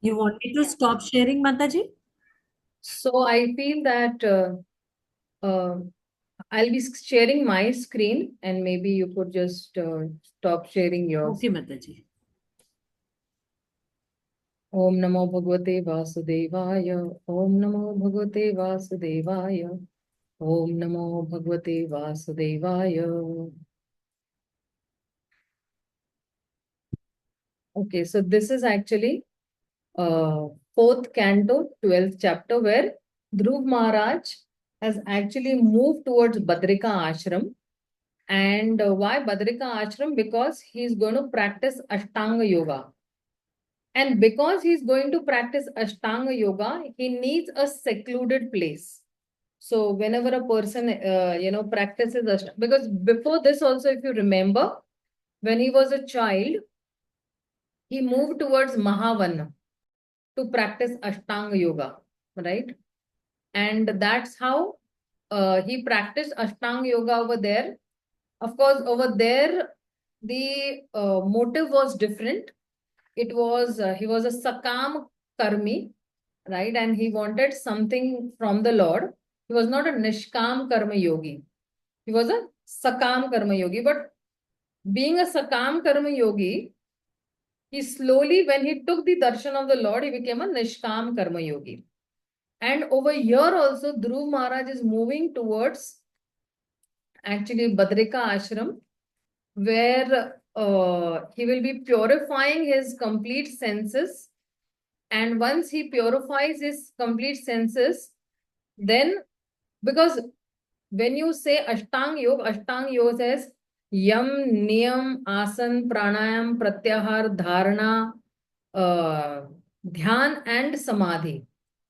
You want me to stop sharing, Mataji? So I feel that I'll be sharing my screen, and maybe you could just stop sharing yours. Okay, Mataji. Om Namo Bhagavate Vasudevaya. Om Namo Bhagavate Vasudevaya. Om Namo Bhagavate Vasudevaya. Okay, so this is actually fourth canto, 12th chapter, where Dhruv Maharaj has actually moved towards Badrika Ashram. And why Badrika Ashram? Because he's going to practice Ashtanga Yoga. And because he's going to practice Ashtanga Yoga, he needs a secluded place. So whenever a person, practices Ashtanga, because before this also, if you remember, when he was a child, he moved towards Mahavana to practice Ashtanga Yoga, right? And that's how he practiced Ashtanga Yoga over there. Of course, over there, the motive was different. It was, he was a Sakam Karmi, right? And he wanted something from the Lord. He was not a Nishkam Karma Yogi. He was a Sakam Karma Yogi. But being a Sakam Karma Yogi, he slowly, when he took the darshan of the Lord, he became a Nishkam Karma Yogi. And over here also, Dhruv Maharaj is moving towards actually Badrika Ashram, where he will be purifying his complete senses. And once he purifies his complete senses, then, because when you say Ashtang Yoga says Yam, Niyam, Asan, Pranayam, Pratyahar, Dharana, Dhyan, and Samadhi.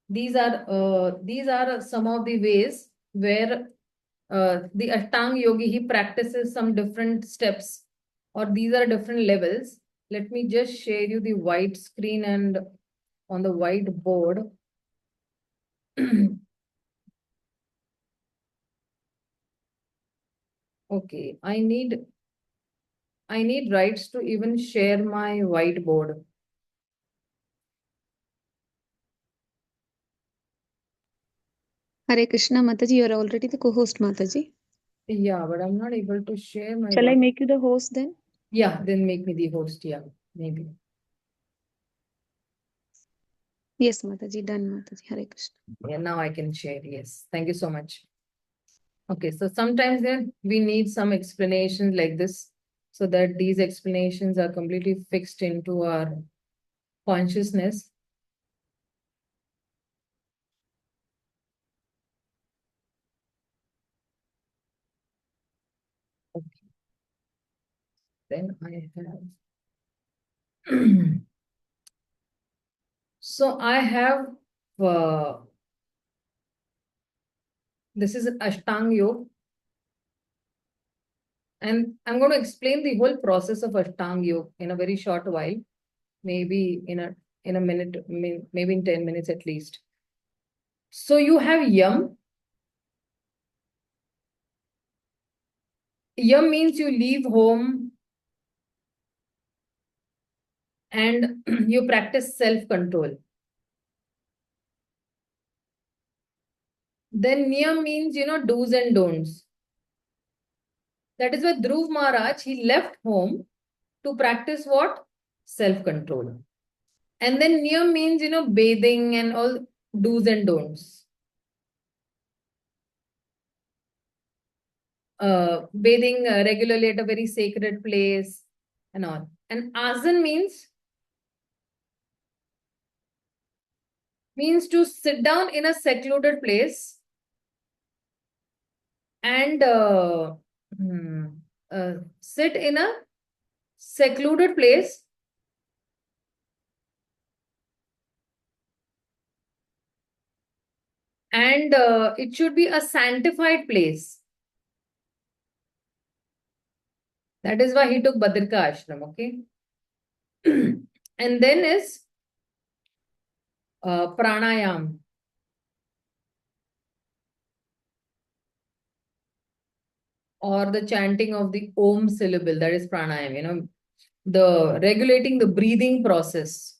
These are some of the ways where the Ashtang Yogi, he practices some different steps, or these are different levels. Let me just share you the white screen and on the white board. Okay, I need rights to even share my whiteboard. Hare Krishna, Mataji, you are already the co-host, Mataji. Yeah, but I'm not able to share my. Shall I make you the host then? Yeah, then make me the host. Yeah, maybe. Yes, Mataji, done, Mataji. Hare Krishna. Yeah, now I can share. Yes, thank you so much. Okay, so sometimes then we need some explanations like this, so that these explanations are completely fixed into our consciousness. Okay. Then I have. So I have this is Ashtang Yoga. And I'm going to explain the whole process of Ashtang Yoga in a very short while, maybe in a minute, maybe in 10 minutes at least. So you have Yam. Yam means you leave home and you practice self-control. Then Niyam means, do's and don'ts. That is why Dhruv Maharaj, he left home to practice what? Self-control. And then Niyam means, bathing and all do's and don'ts. Bathing regularly at a very sacred place and all. And Asan means to sit down in a secluded place and sit in a secluded place and it should be a sanctified place. That is why he took Badrika Ashram, okay? And then is pranayam. Or the chanting of the Om syllable, that is pranayam, the regulating the breathing process.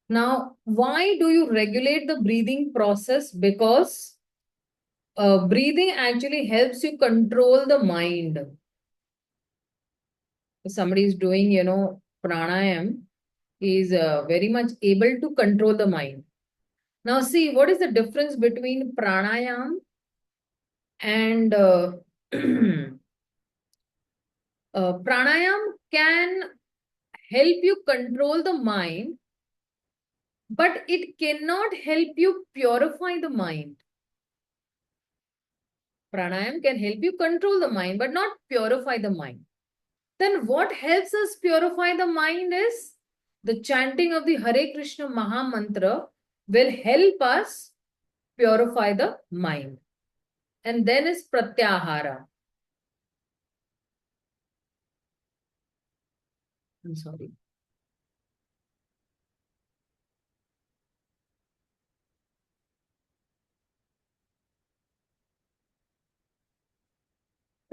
Now, why do you regulate the breathing process? Because breathing actually helps you control the mind. If somebody is doing, pranayam, he is very much able to control the mind. Now, see, what is the difference between pranayam and pranayam can help you control the mind, but it cannot help you purify the mind. Pranayam can help you control the mind, but not purify the mind. Then what helps us purify the mind is the chanting of the Hare Krishna Maha Mantra will help us purify the mind. And then is Pratyahara. I'm sorry.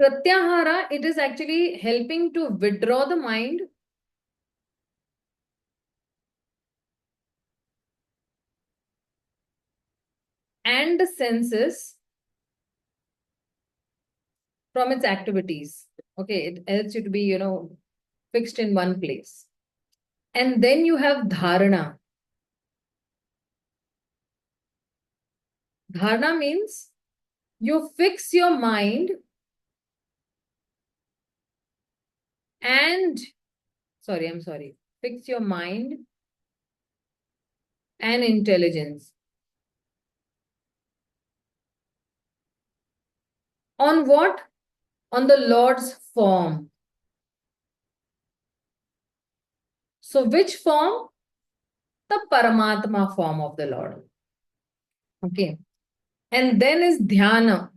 Pratyahara, it is actually helping to withdraw the mind and the senses from its activities. Okay, it helps you to be, fixed in one place. And then you have dharana. Dharana means you fix your mind and, fix your mind and intelligence. On what? On the Lord's form. So which form? The Paramatma form of the Lord. Okay. And then is dhyana.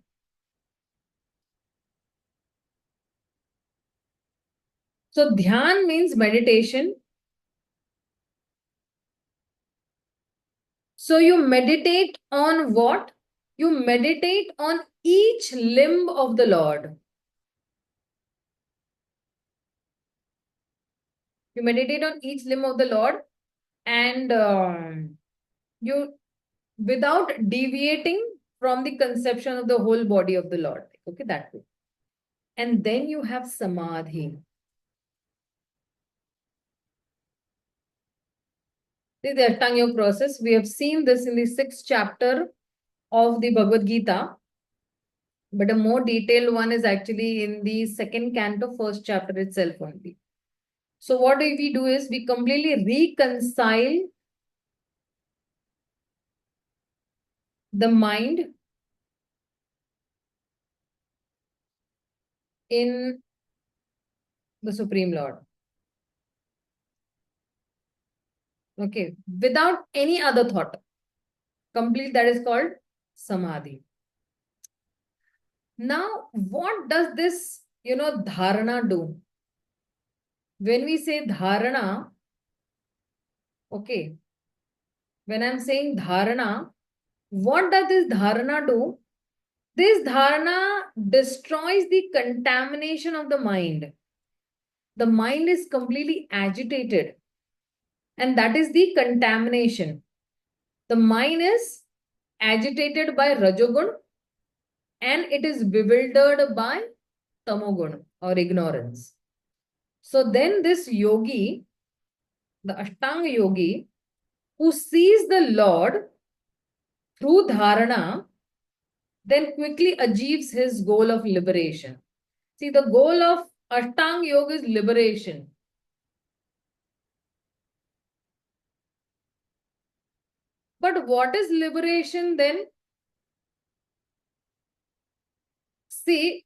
So dhyan means meditation. So you meditate on what? You meditate on each limb of the Lord. You meditate on each limb of the Lord and you, without deviating from the conception of the whole body of the Lord. Okay, that way. And then you have samadhi. This is the Ashtanga Yoga process. We have seen this in the 6th chapter of the Bhagavad-gītā. But a more detailed one is actually in the 2nd canto, 1st chapter itself only. So what we do is we completely reconcile the mind in the Supreme Lord. Okay, without any other thought. Complete, that is called samadhi. Now, what does this, dharana do? When we say dharana, okay, when I'm saying dharana, what does this dharana do? This dharana destroys the contamination of the mind. The mind is completely agitated, and that is the contamination. The mind is agitated by Rajogun and it is bewildered by Tamogun or ignorance. So then this yogi, the Ashtanga yogi, who sees the Lord through dharana, then quickly achieves his goal of liberation. See, the goal of Ashtanga yoga is liberation. But what is liberation then? See,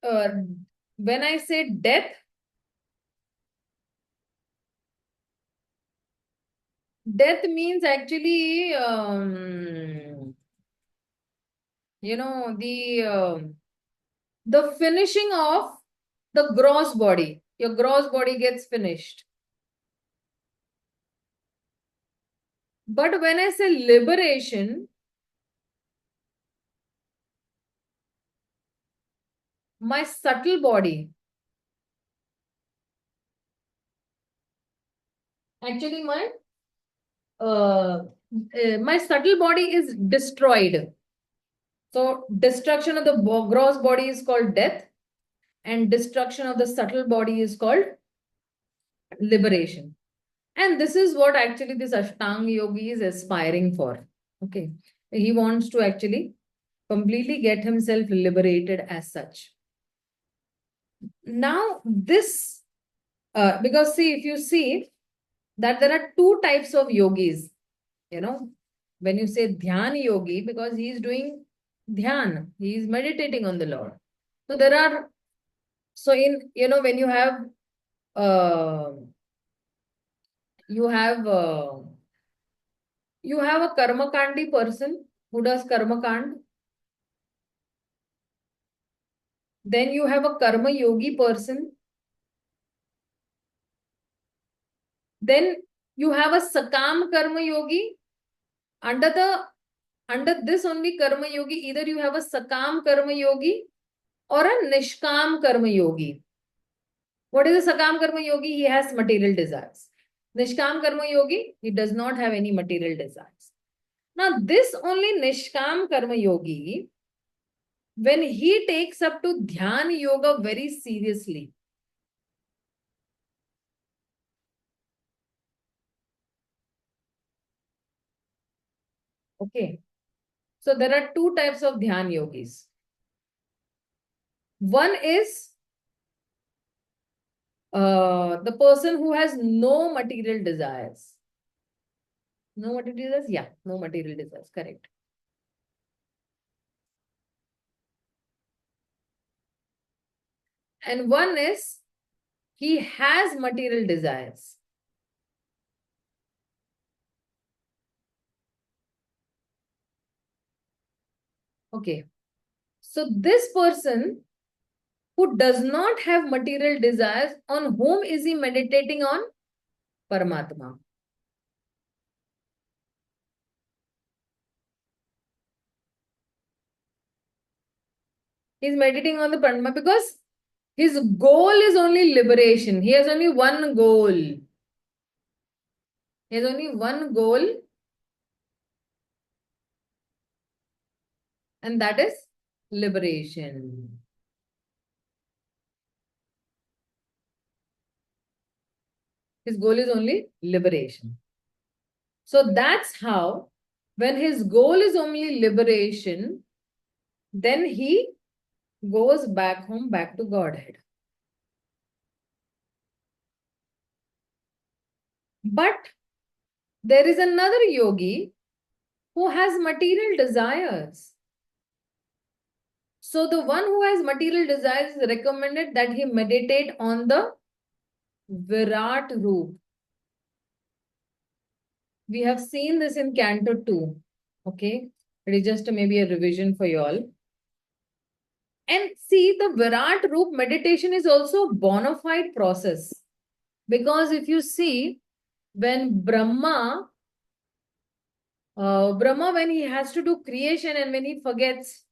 when I say death, death means actually, the finishing of the gross body. Your gross body gets finished. But when I say liberation, my subtle body, Actually, my subtle body is destroyed. So destruction of the gross body is called death, and destruction of the subtle body is called liberation. And this is what actually this Ashtanga yogi is aspiring for. Okay. He wants to actually completely get himself liberated as such. Now, this, because see, if you see that there are two types of yogis, when you say dhyan yogi, because he is doing dhyan, he is meditating on the Lord. So there are, so in, when you have, you have a karma kandi person who does karma kand. Then you have a karma yogi person. Then you have a sakam karma yogi. Under this only karma yogi, either you have a sakam karma yogi or a nishkam karma yogi. What is a sakam karma yogi? He has material desires. Nishkam karma yogi, he does not have any material desires. Now this only nishkam karma yogi, when he takes up to dhyan yoga very seriously, okay. So there are two types of dhyan yogis. One is the person who has no material desires. No material desires? Yeah, no material desires. Correct. And one is he has material desires. Okay. So this person who does not have material desires, on whom is he meditating on? Paramatma. He's meditating on the Paramatma because his goal is only liberation. He has only one goal. He has only one goal, and that is liberation. His goal is only liberation. So that's how, when his goal is only liberation, then he goes back home, back to Godhead. But there is another yogi who has material desires. So the one who has material desires is recommended that he meditate on the Virat Roop. We have seen this in Canto 2. Okay. It is just maybe a revision for you all. And see, the Virat Roop meditation is also a bona fide process. Because if you see, when Brahma, when he has to do creation and when he forgets,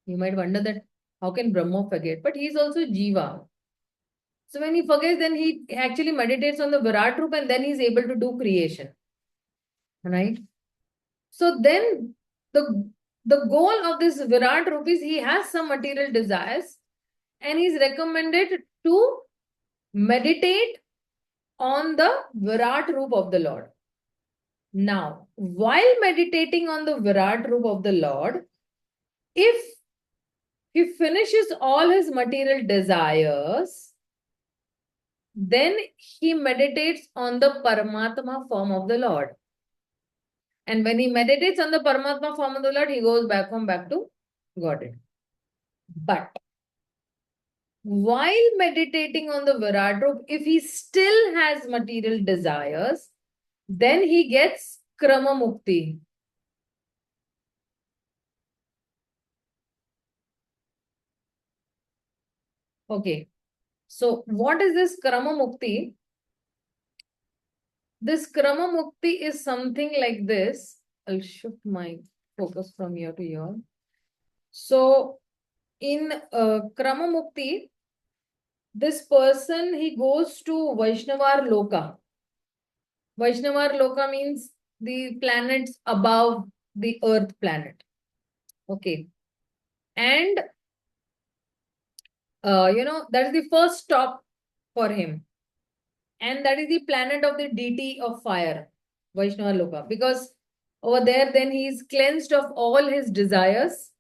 you might wonder that how can Brahma forget? But he is also Jiva. So when he forgets, then he actually meditates on the Virat Roop and then he is able to do creation. Right? So then the goal of this Virat Roop is he has some material desires and he is recommended to meditate on the Virat Roop of the Lord. Now, while meditating on the Virat Roop of the Lord, if he finishes all his material desires, then he meditates on the Paramatma form of the Lord. And when he meditates on the Paramatma form of the Lord, he goes back to Godhead. But while meditating on the Virat Roop, if he still has material desires, then he gets Krama Mukti. Okay. So what is this Krama Mukti? This Krama Mukti is something like this. I'll shift my focus from here to here. So in Krama Mukti, this person, he goes to Vaishnavar Loka. Vaishnavar Loka means the planets above the earth planet. Okay. And, that is the first stop for him. And that is the planet of the deity of fire, Vaishnava Loka. Because over there, then he is cleansed of all his desires.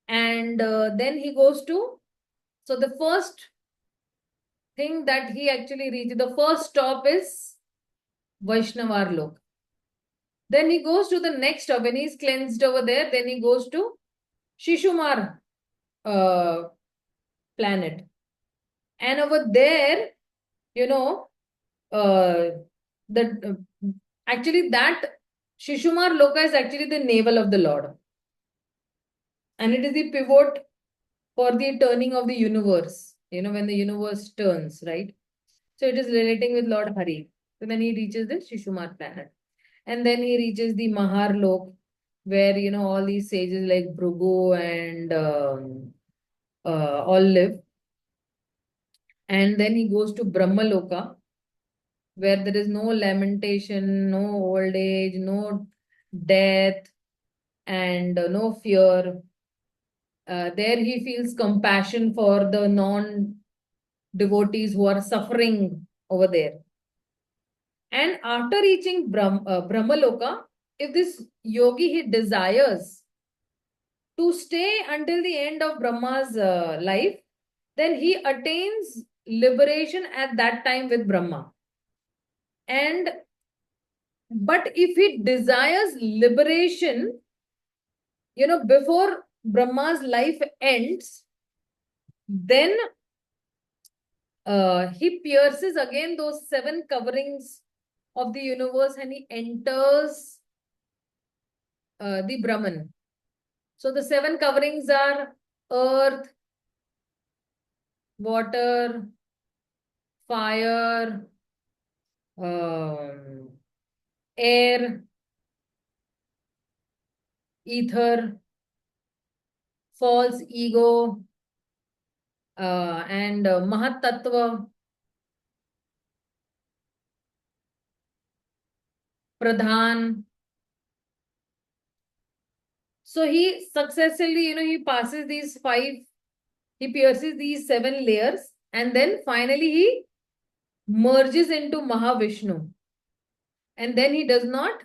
And then he goes to, so the first thing that he actually reaches, the first stop is Vaishnavar Loka. Then he goes to the next stop. When he's cleansed over there, then he goes to Shishumar planet. And over there, actually that Shishumar Loka is actually the navel of the Lord. And it is the pivot for the turning of the universe, when the universe turns, right? So it is relating with Lord Hari. So then he reaches the Shishumar planet. And then he reaches the Mahar Lok, where, all these sages like Bhrigu and all live. And then he goes to Brahma Loka, where there is no lamentation, no old age, no death, and no fear. There he feels compassion for the non-devotees who are suffering over there. And after reaching Brahmaloka, if this yogi, he desires to stay until the end of Brahma's life, then he attains liberation at that time with Brahma. But if he desires liberation, before Brahma's life ends, then he pierces again those 7 coverings of the universe and he enters the Brahman. So the 7 coverings are earth, water, fire, air, ether, false ego, and Mahat Tattva, Pradhan. So he successfully, he passes these 5, he pierces these 7 layers, and then finally he merges into Mahavishnu. And then he does not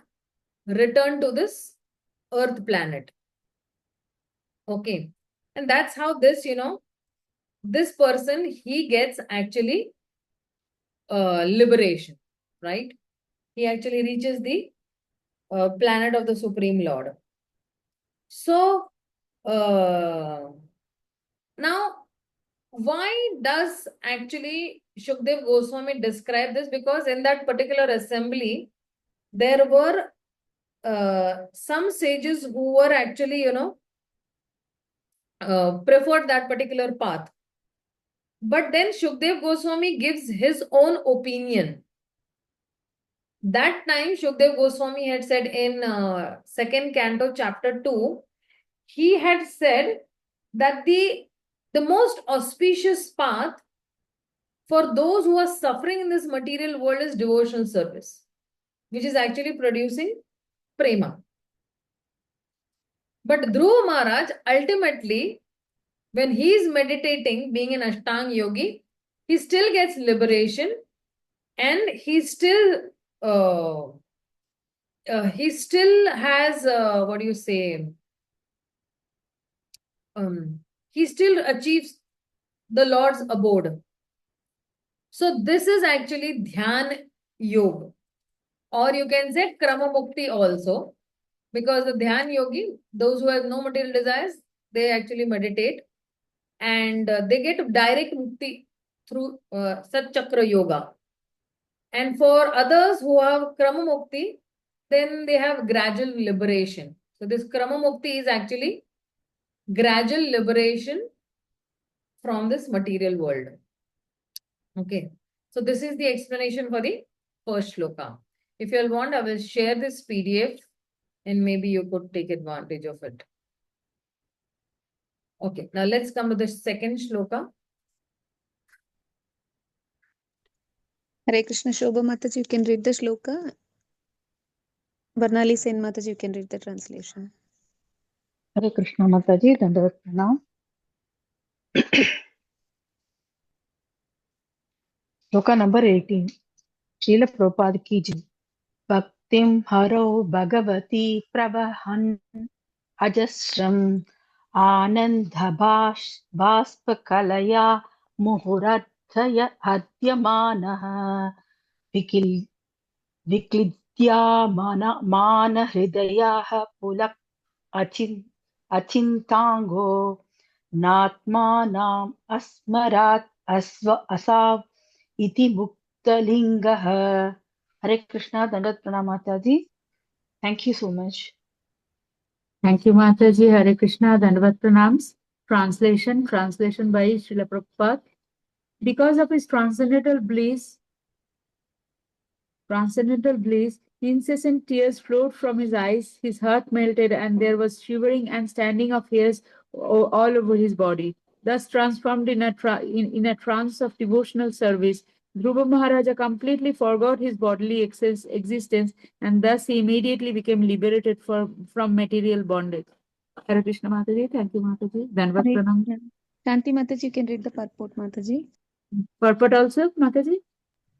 return to this earth planet. Okay. And that's how this, this person, he gets actually liberation, right? He actually reaches the planet of the Supreme Lord. So, now, why does actually Shukdev Goswami describe this? Because in that particular assembly, there were some sages who were actually, preferred that particular path. But then Shukdev Goswami gives his own opinion. That time, Shukdev Goswami had said in 2nd Canto, chapter 2, he had said that the most auspicious path for those who are suffering in this material world is devotional service, which is actually producing prema. But Dhruva Maharaj, ultimately, when he is meditating, being an Ashtanga yogi, he still gets liberation and he still has, he still achieves the Lord's abode. So this is actually Dhyan Yoga. Or you can say Krama Mukti also. Because the Dhyan Yogi, those who have no material desires, they actually meditate. And they get direct mukti through Sat Chakra Yoga. And for others who have Krama Mukti, then they have gradual liberation. So this Krama Mukti is actually gradual liberation from this material world. Okay. So this is the explanation for the first shloka. If you all want, I will share this PDF and maybe you could take advantage of it. Okay. Now let's come to the second shloka. Hare Krishna Shobha Mataji, you can read the shloka. Barnali Sen Mataji, you can read the translation. Hare Krishna Mataji, Dandavat Pranam. Shloka number 18. Srila Prabhupada ki jai. Bhaktim haro bhagavati pravahan ajasram anandha bhaspa kalaya muhuradhaya adyamanaha vikil viklidya mana hridayaha pulak achintango natmanam asmarat asav iti muktalingaha. Hare Krishna, Dandat Pranam Mataji. Thank you so much. Thank you, Mataji. Hare Krishna, Dandavat Pranams. Translation by Srila Prabhupada. Because of his transcendental bliss, incessant tears flowed from his eyes, his heart melted, and there was shivering and standing of hairs all over his body. Thus transformed in a trance of devotional service, Dhruva Maharaja completely forgot his bodily existence, and thus he immediately became liberated from material bondage. Hare Krishna Mataji, thank you Mataji. Dandavat Pranam. Shanti Mataji, you can read the purport, Mataji. Purport also, Mataji?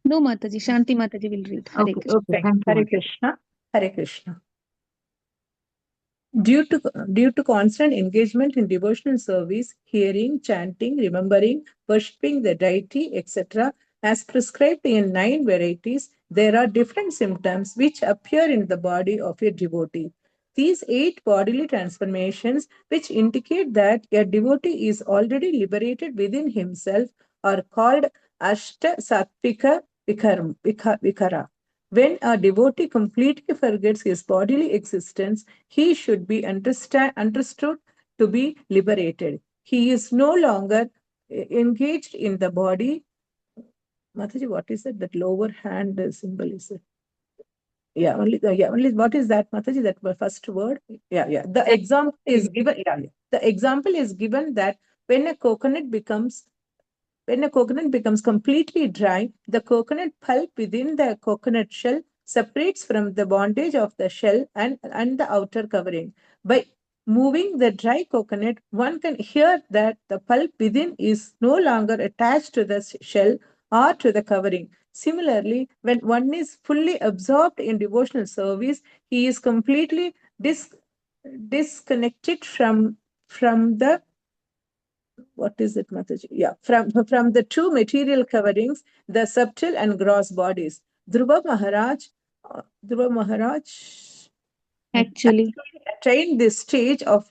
No, Mataji. Shanti Mataji will read. Hare Krishna. Okay, thank you. Hare Krishna. Hare Krishna. Due to constant engagement in devotional service, hearing, chanting, remembering, worshipping the deity, etc., as prescribed in 9 varieties, there are different symptoms which appear in the body of a devotee. These 8 bodily transformations, which indicate that a devotee is already liberated within himself, are called Ashta Sattvika Vikara. When a devotee completely forgets his bodily existence, he should be understood to be liberated. He is no longer engaged in the body. Mataji, what is it? That lower hand symbol is it? Only what is that, Mataji? That first word? The example is given. The example is given that when a coconut becomes completely dry, the coconut pulp within the coconut shell separates from the bondage of the shell and the outer covering. By moving the dry coconut, one can hear that the pulp within is no longer attached to the shell or to the covering. Similarly, when one is fully absorbed in devotional service, he is completely disconnected from the what is it, Mataji? From the 2 material coverings, the subtle and gross bodies. Dhruva Maharaj Actually, attained this stage of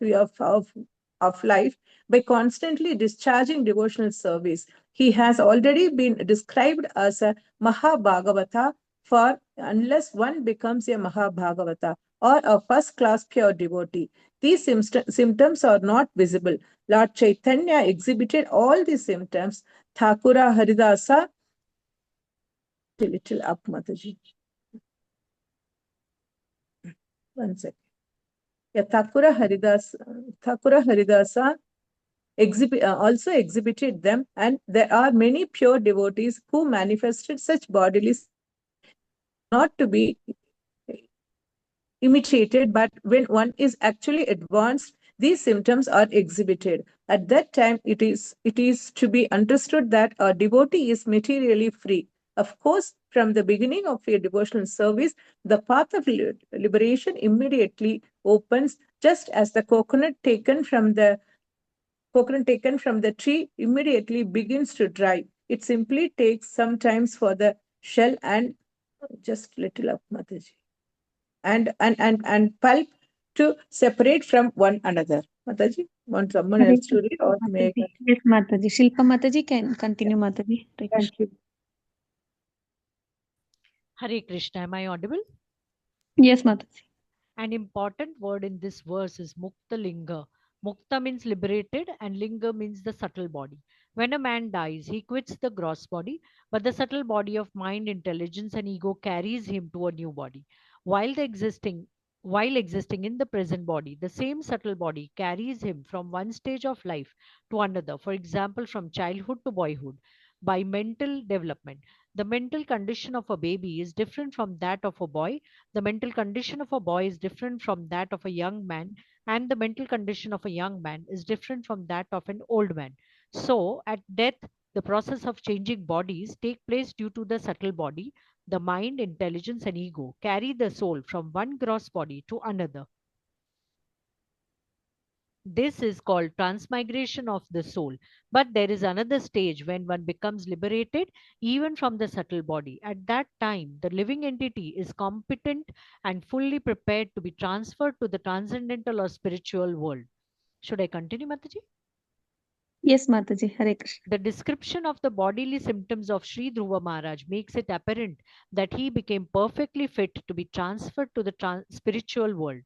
life by constantly discharging devotional service. He has already been described as a Mahabhagavata, for unless one becomes a Mahabhagavata or a first-class pure devotee, these symptoms are not visible. Lord Chaitanya exhibited all these symptoms. Thakura Haridasa, a little up, Mataji. One second. Thakura Haridasa also exhibited them, and there are many pure devotees who manifested such bodily not to be imitated, but when one is actually advanced, these symptoms are exhibited. At that time, it is to be understood that a devotee is materially free. Of course, from the beginning of your devotional service, the path of liberation immediately opens, just as the coconut taken from the tree immediately begins to dry. It simply takes some time for the shell and just little up, Mataji, and pulp to separate from one another. Mataji, want someone else to read or may I? Yes, Mataji. Shilpa Mataji can continue, Mataji. Thank you. Hare Krishna, am I audible? Yes, Mataji. An important word in this verse is Mukta Linga. Mukta means liberated and Linga means the subtle body. When a man dies, he quits the gross body, but the subtle body of mind, intelligence, and ego carries him to a new body. While existing in the present body, the same subtle body carries him from one stage of life to another, for example, from childhood to boyhood, by mental development. The mental condition of a baby is different from that of a boy. The mental condition of a boy is different from that of a young man. And the mental condition of a young man is different from that of an old man. So, at death, the process of changing bodies take place due to the subtle body. The mind, intelligence, and ego carry the soul from one gross body to another. This is called transmigration of the soul. But there is another stage when one becomes liberated even from the subtle body. At that time, the living entity is competent and fully prepared to be transferred to the transcendental or spiritual world. Should I continue, Mataji? Yes, Mataji. Hare Krishna. The description of the bodily symptoms of Sri Dhruva Maharaj makes it apparent that he became perfectly fit to be transferred to the spiritual world.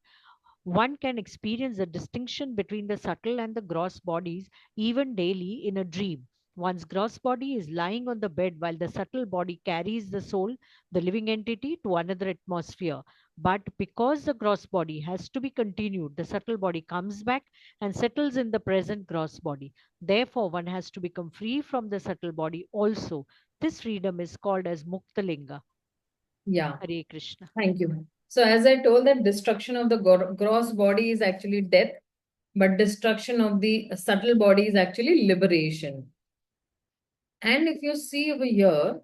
One can experience the distinction between the subtle and the gross bodies even daily in a dream. One's gross body is lying on the bed while the subtle body carries the soul, the living entity, to another atmosphere. But because the gross body has to be continued, the subtle body comes back and settles in the present gross body. Therefore, one has to become free from the subtle body also. This freedom is called as Muktalinga. Yeah, Hare Krishna. thank you. So as I told, that destruction of the gross body is actually death, but destruction of the subtle body is actually liberation. And if you see over here,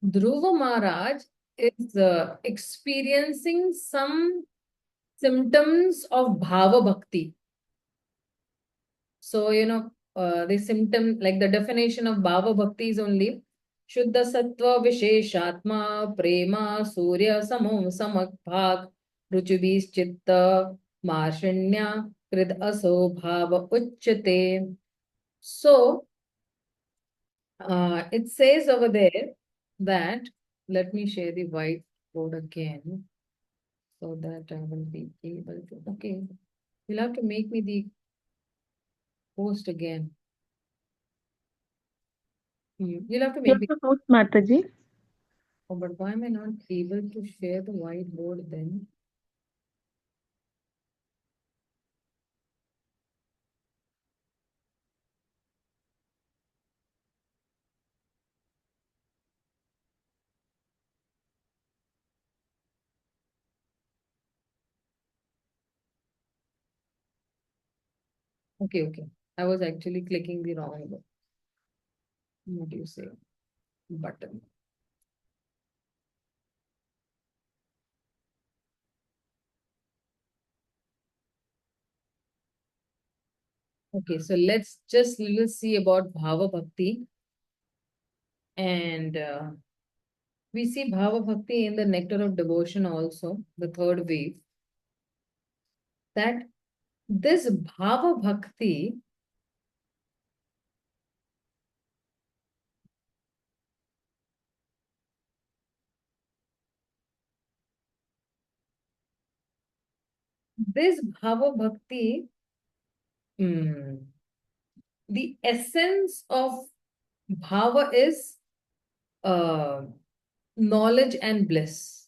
Dhruva Maharaj is experiencing some symptoms of Bhava Bhakti. So, the symptom, like the definition of Bhava Bhakti is only Shuddha Sattva Visheshatma Prema Surya Samo Samak Bhag Ruchubis Chitta Marshinya Krid Aso Bhava Uchchate. So, it says over there that, let me share the whiteboard again so that I will be able to. Okay, you'll have to make me the post again. You'll have to make the post, Mataji. Oh, but why am I not able to share the whiteboard then? Okay. I was actually clicking the wrong one. What do you say? Button. Okay, so let's just see about Bhava Bhakti. And we see Bhava Bhakti in the Nectar of Devotion also, the third wave. That this Bhava Bhakti the essence of Bhava is knowledge and bliss.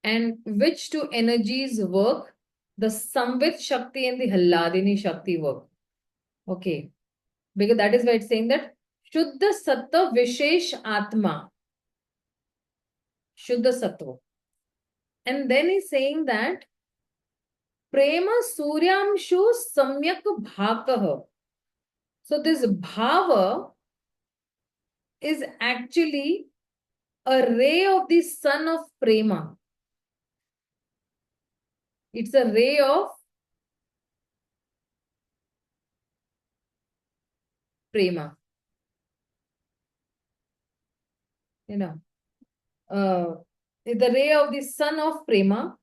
And which two energies work? The Samvit Shakti and the Halladini Shakti work. Okay. Because that is why it's saying that Shuddha Sattva Vishesh Atma. Shuddha Sattva. And then he's saying that Prema Suryamshu Samyak Bhakaha. So this Bhava is actually a ray of the sun of Prema. It's a ray of Prema. The ray of the sun of Prema,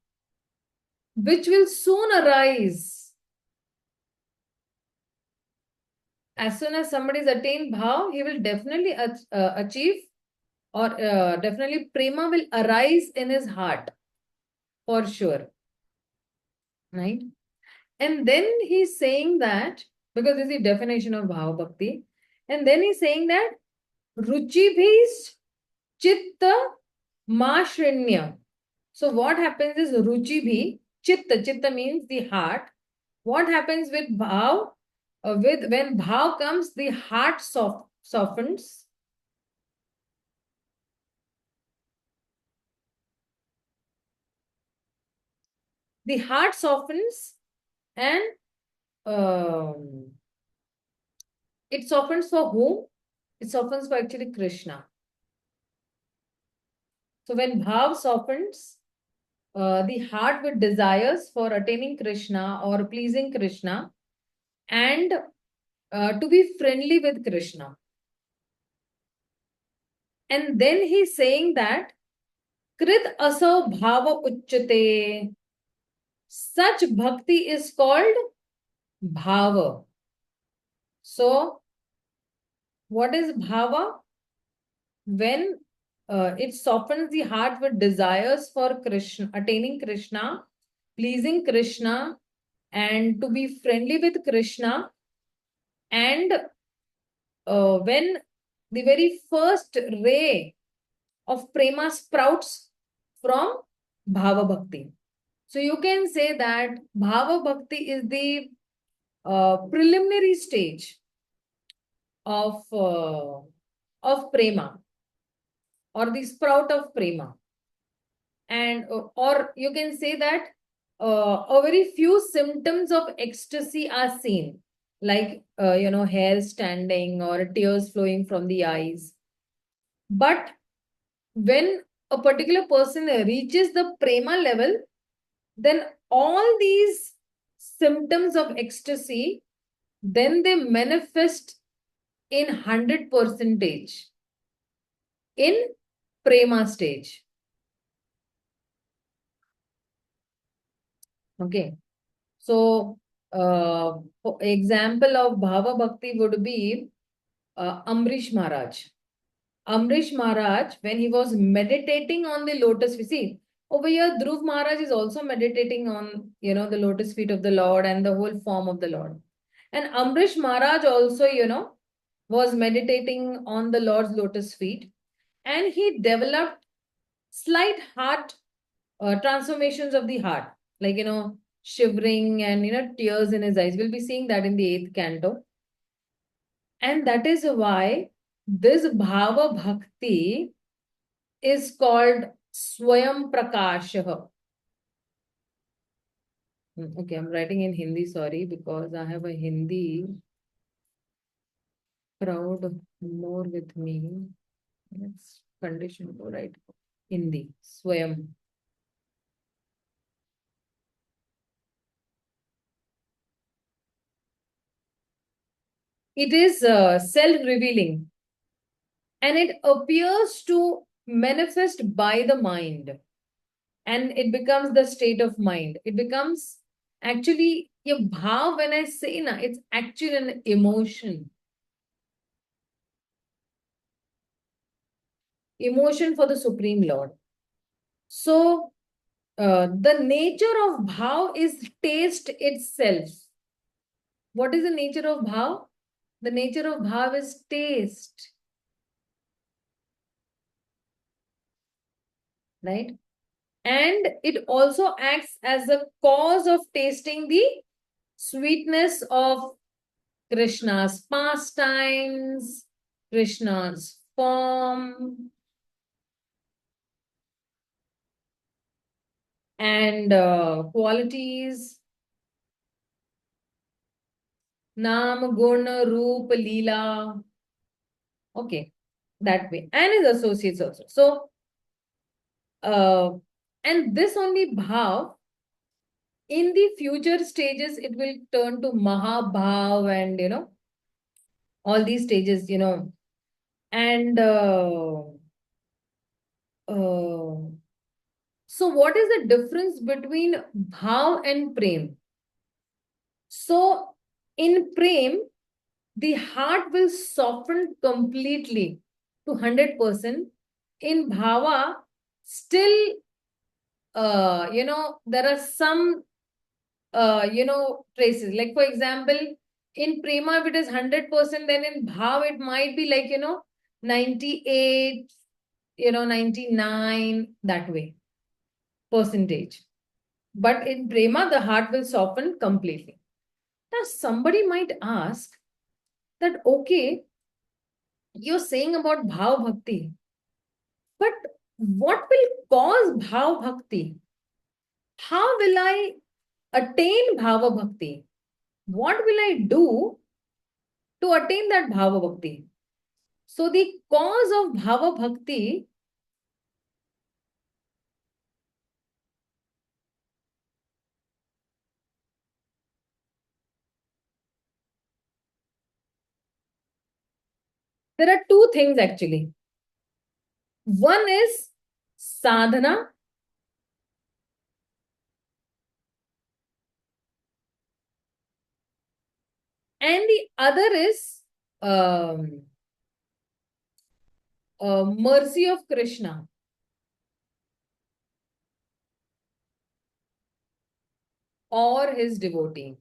which will soon arise. As soon as somebody is attained Bhav, he will definitely achieve, or definitely Prema will arise in his heart, for sure. Right? And then he's saying that, because this is the definition of Bhava Bhakti, and then he's saying that Ruchibhis Chitta Mashrinya. So what happens is Ruchibhi, chitta. Chitta means the heart. What happens with bhav? When bhav comes, the heart softens. The heart softens and it softens for whom? It softens for actually Krishna. So when bhav softens, the heart with desires for attaining Krishna or pleasing Krishna and to be friendly with Krishna. And then he's saying that Krit aso bhava uchyate. Such bhakti is called bhava. So, what is bhava? When it softens the heart with desires for Krishna, attaining Krishna, pleasing Krishna, and to be friendly with Krishna. And when the very first ray of prema sprouts from bhava bhakti. So you can say that bhava bhakti is the preliminary stage of prema, or the sprout of prema. And or you can say that a very few symptoms of ecstasy are seen, like hair standing or tears flowing from the eyes. But when a particular person reaches the prema level, then all these symptoms of ecstasy, then they manifest in 100% in prema stage. Okay. So, for example of bhava bhakti would be Amrish Maharaj. Amrish Maharaj, when he was meditating on the lotus feet, see, over here, Dhruv Maharaj is also meditating on, the lotus feet of the Lord and the whole form of the Lord. And Amrish Maharaj also, was meditating on the Lord's lotus feet. And he developed slight heart transformations of the heart, like, shivering and, tears in his eyes. We'll be seeing that in the 8th canto. And that is why this bhava bhakti is called Swayam Prakashah. Okay, I'm writing in Hindi, sorry, because I have a Hindi crowd more with me. It's condition to write Hindi, Swayam. It is self-revealing, and it appears to manifest by the mind, and it becomes the state of mind. It becomes actually your bhav. When I say na, it's actually an emotion. Emotion for the Supreme Lord. So, the nature of bhav is taste itself. What is the nature of bhav? The nature of bhav is taste. Right? And it also acts as a cause of tasting the sweetness of Krishna's pastimes, Krishna's form, and qualities. Nam, Guna, Roop, Leela. Okay, that way. And his associates also. So, and this only bhav, in the future stages, it will turn to Mahabhav and, all these stages, And so what is the difference between bhav and prem? So in prem, the heart will soften completely to 100%. In bhava, still, there are some, traces. Like, for example, in prema, if it is 100%, then in bhav, it might be like, 98, 99, that way, percentage. But in prema, the heart will soften completely. Now, somebody might ask that, okay, you're saying about bhav bhakti, but what will cause bhav bhakti? How will I attain bhava bhakti? What will I do to attain that bhava bhakti? So the cause of bhava bhakti there are two things actually. One is sadhana, and the other is mercy of Krishna or his devotee.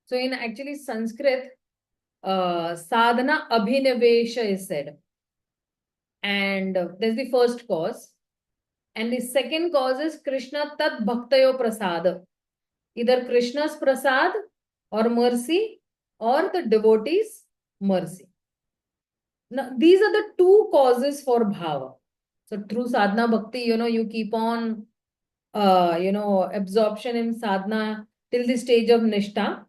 So in actually Sanskrit, sadhana abhinavesha is said. And there's the first cause. And the second cause is Krishna tat bhaktayo prasad. Either Krishna's prasad or mercy or the devotee's mercy. Now, these are the two causes for bhava. So through sadhana bhakti, you keep on, absorption in sadhana till the stage of nishtha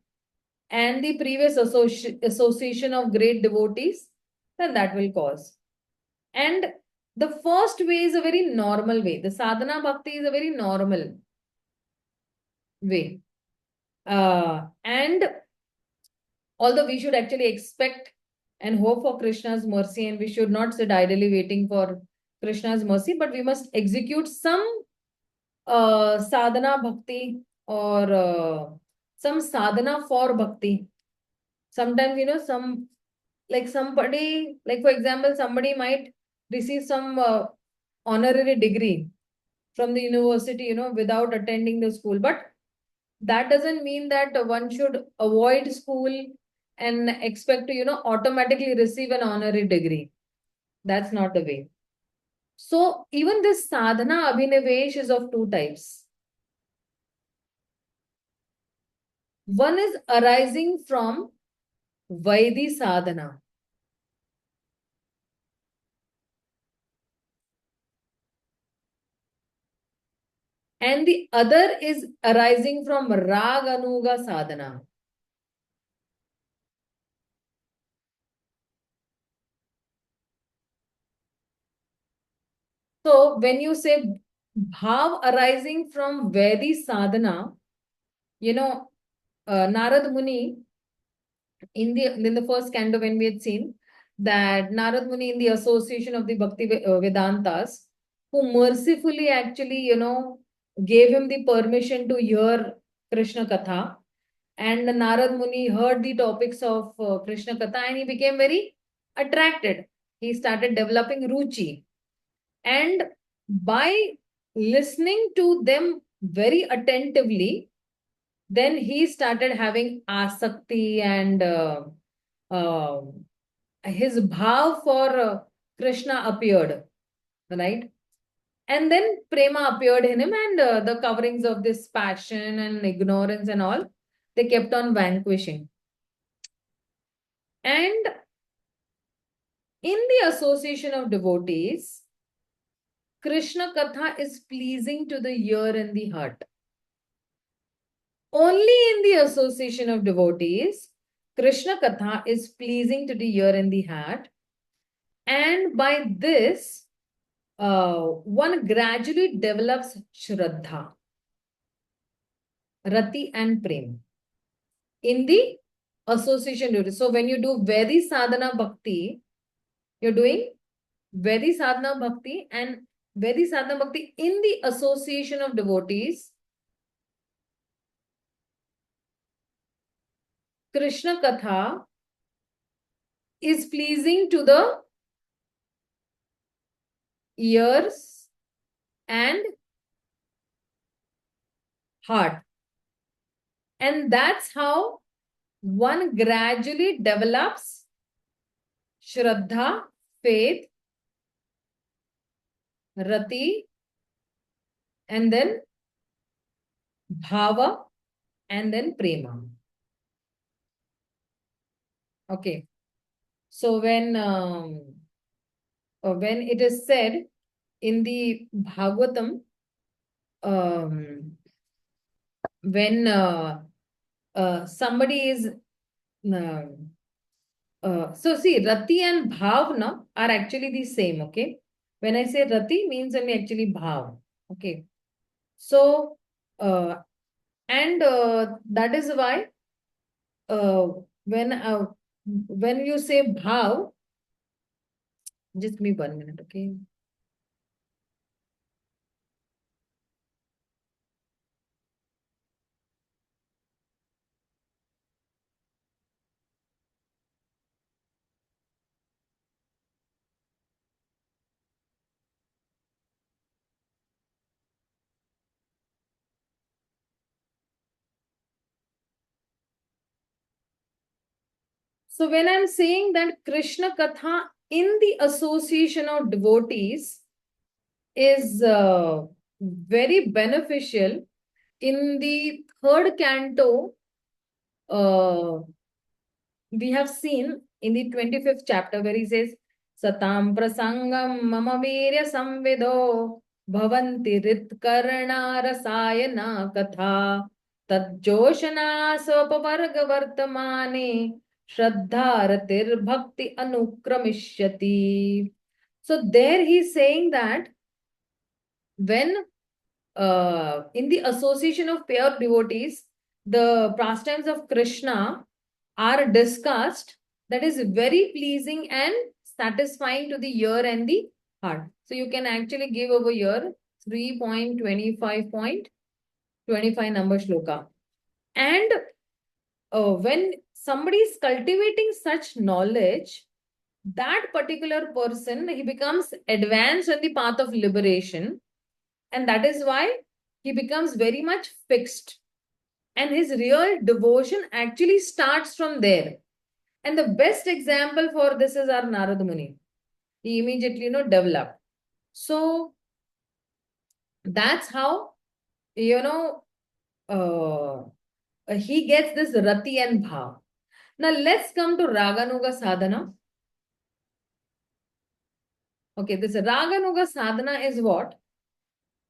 and the previous association of great devotees, then that will cause. And the first way is a very normal way. The sadhana bhakti is a very normal way. And although we should actually expect and hope for Krishna's mercy, and we should not sit idly waiting for Krishna's mercy, but we must execute some sadhana bhakti or some sadhana for bhakti. Sometimes, somebody, like for example, somebody might receive some honorary degree from the university, without attending the school. But that doesn't mean that one should avoid school and expect to, automatically receive an honorary degree. That's not the way. So even this sadhana abhinivesh is of two types. One is arising from Vaidhi sadhana. And the other is arising from Raganuga sadhana. So when you say bhav arising from Vaidhi sadhana, Narad Muni, in the first canto, when we had seen that Narad Muni, in the association of the Bhakti Vedantas, who mercifully actually, gave him the permission to hear Krishna Katha. And Narad Muni heard the topics of Krishna Katha and he became very attracted. He started developing ruchi. And by listening to them very attentively, then he started having asakti and his bhav for Krishna appeared, right? And then prema appeared in him, and the coverings of this passion and ignorance and all, they kept on vanquishing. And in the association of devotees, Krishna Katha is pleasing to the ear and the heart. Only in the association of devotees, Krishna Katha is pleasing to the ear and the heart. And by this, one gradually develops Shraddha, Rati and Prem in the association duty. So when you do Vaidhi Sadhana Bhakti, you're doing Vaidhi Sadhana Bhakti, and Vaidhi Sadhana Bhakti in the association of devotees, Krishna Katha is pleasing to the ears and heart. And that's how one gradually develops Shraddha, faith, Rati, and then Bhava, and then Prema. Okay. So when it is said in the Bhagavatam, when somebody is so see, Rati and Bhavna are actually the same, okay? When I say Rati means only actually Bhav, okay? So, and that is why uh, when you say Bhav, just give me 1 minute, okay? So when I'm saying that Krishna Katha in the association of devotees is very beneficial, in the third canto, we have seen in the 25th chapter where he says, Satam prasangam mama virya samvido bhavanti ritkarna rasayana katha tadjoshana sopavarga vartamane shraddharatir bhakti anukramishati. So there he's saying that when in the association of pure devotees, the pastimes of Krishna are discussed, that is very pleasing and satisfying to the ear and the heart. So you can actually give over here 3.25.25 number shloka. And when somebody is cultivating such knowledge, that particular person, he becomes advanced on the path of liberation. And that is why he becomes very much fixed. And his real devotion actually starts from there. And the best example for this is our Narada Muni. He immediately, developed. So that's how, he gets this Rati and Bhav. Now let's come to Raganuga Sadhana. Okay, this Raganuga Sadhana is what?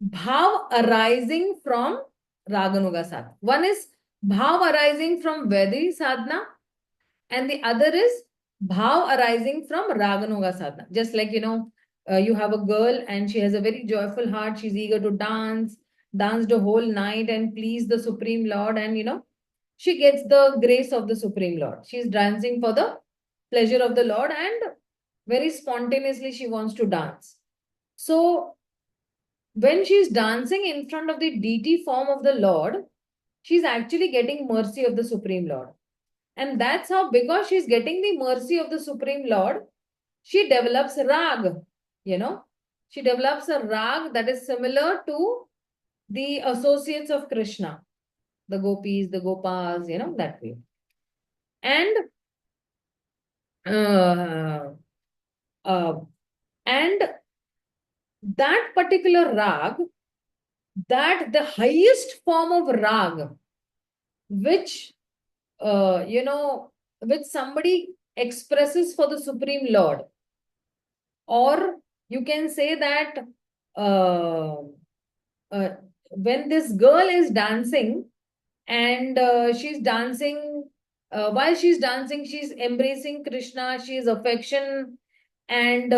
Bhav arising from Raganuga Sadhana. One is Bhav arising from Vedi Sadhana, and the other is Bhav arising from Raganuga Sadhana. Just like, you have a girl and she has a very joyful heart. She's eager to dance the whole night and please the Supreme Lord. And, she gets the grace of the Supreme Lord. She's dancing for the pleasure of the Lord and very spontaneously she wants to dance. So when she's dancing in front of the deity form of the Lord, she's actually getting mercy of the Supreme Lord. And that's how, because she's getting the mercy of the Supreme Lord, she develops rag, She develops a rag that is similar to the associates of Krishna, the gopis, the gopas, that way. And that particular rag, that the highest form of rag, which which somebody expresses for the Supreme Lord, or you can say that when this girl is dancing and she's dancing, while she's dancing, she's embracing Krishna, she is affection, and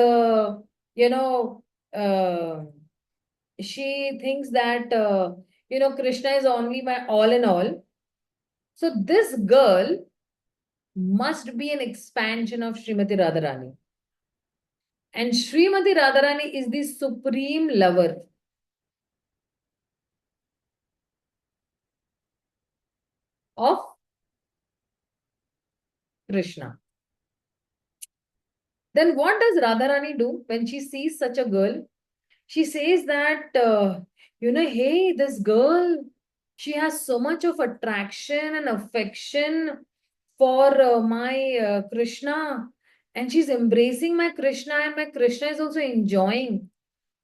she thinks that Krishna is only my all in all. So this girl must be an expansion of Srimati Radharani. And Srimati Radharani is the supreme lover. Of Krishna. Then what does Radharani do when she sees such a girl? She says that, hey, this girl, she has so much of attraction and affection for my Krishna. And she's embracing my Krishna, and my Krishna is also enjoying.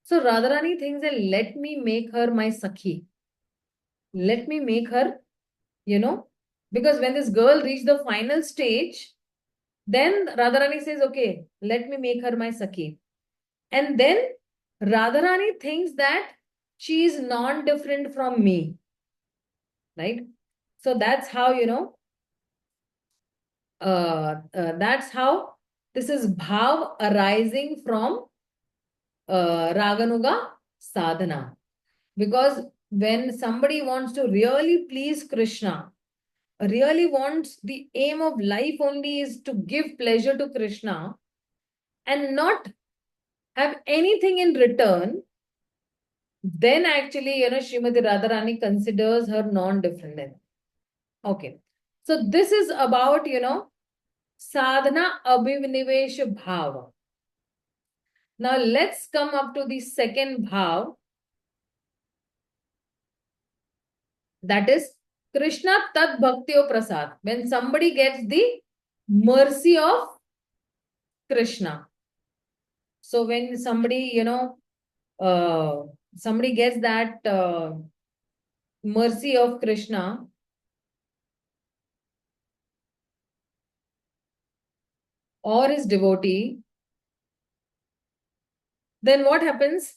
So Radharani thinks that let me make her my Sakhi. Let me make her, because when this girl reached the final stage, then Radharani says, okay, let me make her my Sakhi. And then Radharani thinks that she is non-different from me. Right? So that's how, that's how this is bhav arising from Raganuga sadhana. Because when somebody wants to really please Krishna, really wants the aim of life only is to give pleasure to Krishna and not have anything in return, then actually, Srimati Radharani considers her non-different. Okay. So this is about, sadhana abhinivesha bhava. Now let's come up to the second bhav. That is Krishna Tat Bhaktyo Prasad. When somebody gets the mercy of Krishna. So when somebody, somebody gets that mercy of Krishna, or his devotee, then what happens?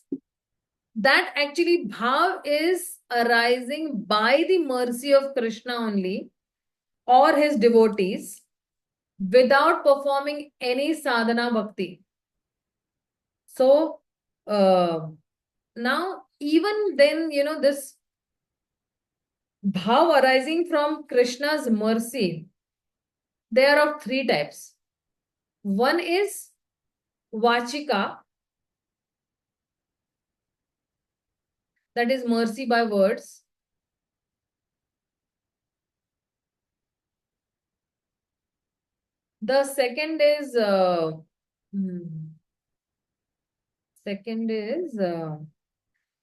That actually bhav is arising by the mercy of Krishna only, or his devotees, without performing any sadhana bhakti. So now even then, this bhav arising from Krishna's mercy, they are of three types. One is vachika, that is mercy by words. The second is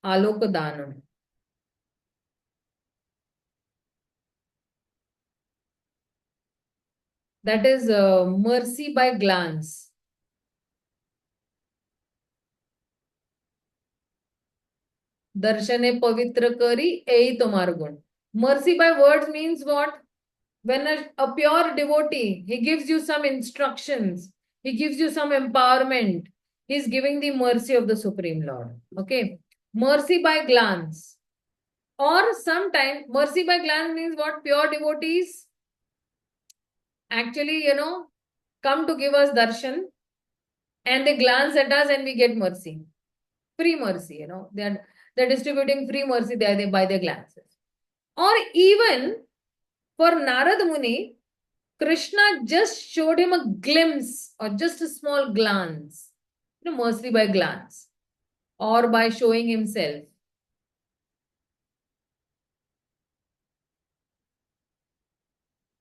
alokadanam. That is mercy by glance. Darshane pavitra kari ei tomar gun. Mercy by words means what? When a pure devotee, he gives you some instructions, he gives you some empowerment, he is giving the mercy of the Supreme Lord. Okay. Mercy by glance. Or sometimes mercy by glance means what? Pure devotees actually, come to give us darshan and they glance at us and we get mercy. Free mercy, they're distributing free mercy there by their glances. Or even for Narad Muni, Krishna just showed him a glimpse or just a small glance, mercy by glance or by showing himself.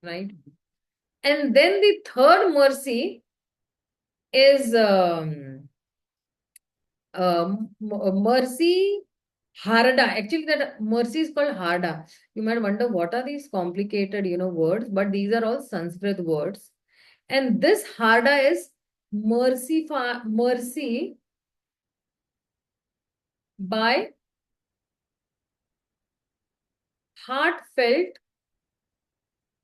Right? And then the third mercy is mercy harada. Actually, that mercy is called harada. You might wonder what are these complicated, words, but these are all Sanskrit words. And this harada is mercy by heartfelt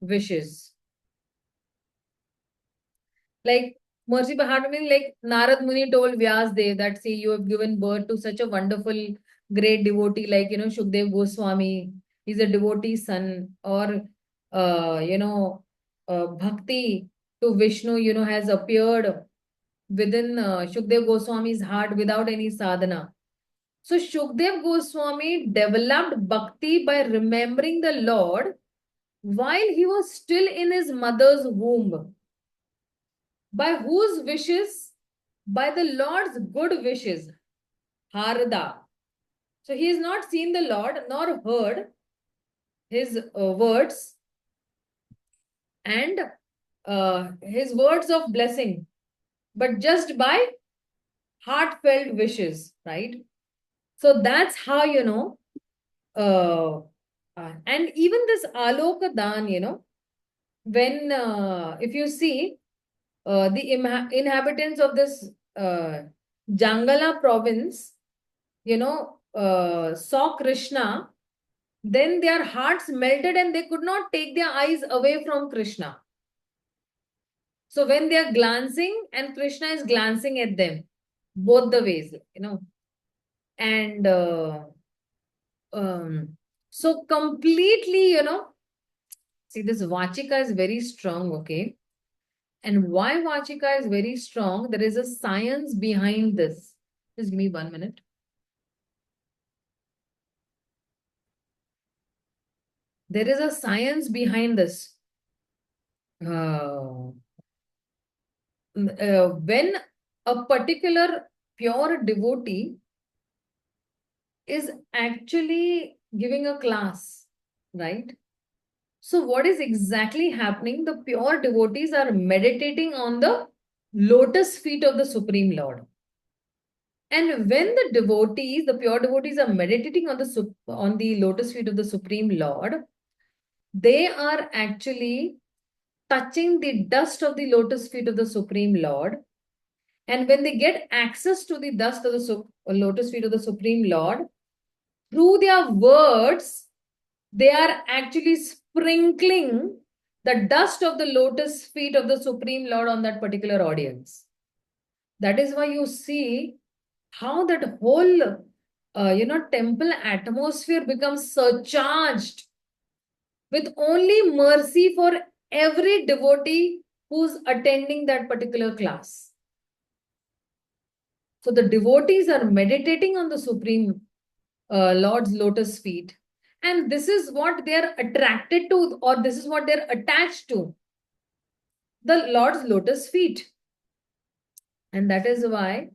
wishes. Like mercy by heart means like Narad Muni told Vyasdev that, see, you have given birth to such a wonderful, great devotee like, Shukdev Goswami. He's a devotee son. Or, bhakti to Vishnu, has appeared within Shukdev Goswami's heart without any sadhana. So Shukdev Goswami developed bhakti by remembering the Lord while he was still in his mother's womb. By whose wishes? By the Lord's good wishes. Harada. So he has not seen the Lord nor heard his words and his words of blessing, but just by heartfelt wishes, right? So that's how, and even this Aloka Dan, when, if you see, the inhabitants of this Jangala province, saw Krishna, then their hearts melted and they could not take their eyes away from Krishna. So when they are glancing and Krishna is glancing at them, both the ways, and so completely, see, this Vachika is very strong, okay? And why Vachika is very strong? There is a science behind this. Just give me 1 minute. There is a science behind this. When a particular pure devotee is actually giving a class, right? So what is exactly happening? The pure devotees are meditating on the lotus feet of the Supreme Lord. And when the devotees, the pure devotees are meditating on the lotus feet of the Supreme Lord, they are actually touching the dust of the lotus feet of the Supreme Lord. And when they get access to the dust of the lotus feet of the Supreme Lord, through their words, they are actually sprinkling the dust of the lotus feet of the Supreme Lord on that particular audience. That is why you see how that whole, temple atmosphere becomes surcharged with only mercy for every devotee who's attending that particular class. So the devotees are meditating on the Supreme Lord's lotus feet. And this is what they're attracted to, or this is what they're attached to, the Lord's lotus feet. And that is why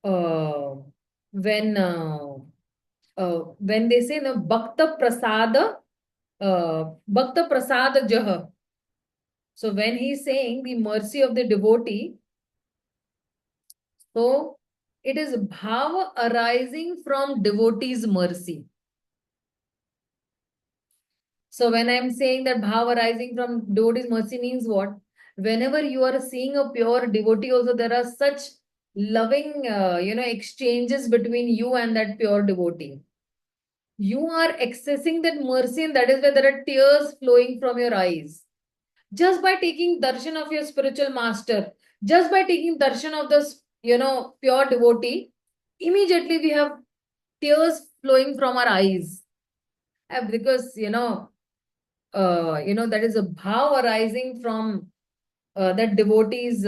when they say the Bhakta Prasada Jaha. So when he's saying the mercy of the devotee, so it is bhava arising from devotee's mercy. So when I'm saying that bhava arising from devotee's mercy means what? Whenever you are seeing a pure devotee also, there are such loving, exchanges between you and that pure devotee. You are accessing that mercy, and that is why there are tears flowing from your eyes. Just by taking darshan of your spiritual master, just by taking darshan of this, pure devotee, immediately we have tears flowing from our eyes. Because, that is a bhav arising from that devotee's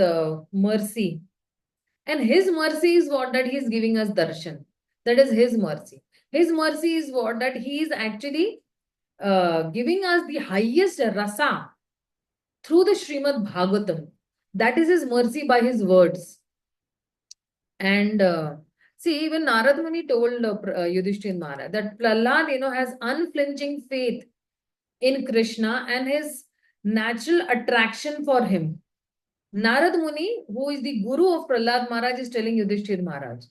mercy. And his mercy is what? That he is giving us darshan. That is his mercy. His mercy is what? That he is actually giving us the highest rasa through the Śrīmad-Bhāgavatam. That is his mercy by his words. And see, even Narad Muni told Yudhishthira Maharaj that Prahlad, has unflinching faith in Krishna and his natural attraction for him. Narad Muni, who is the guru of Prahlad Maharaj, is telling Yudhishthira Maharaj.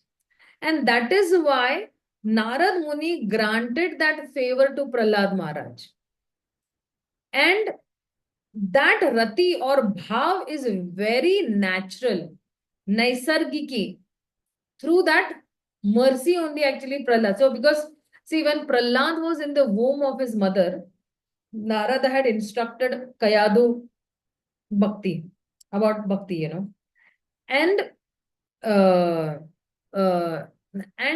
And that is why Narad Muni granted that favor to Prahlad Maharaj. And that rati or bhav is very natural, naisargiki. Through that mercy only actually Prahlad. So because, see, when Prahlad was in the womb of his mother, Narada had instructed Kayadu Bhakti, about Bhakti, and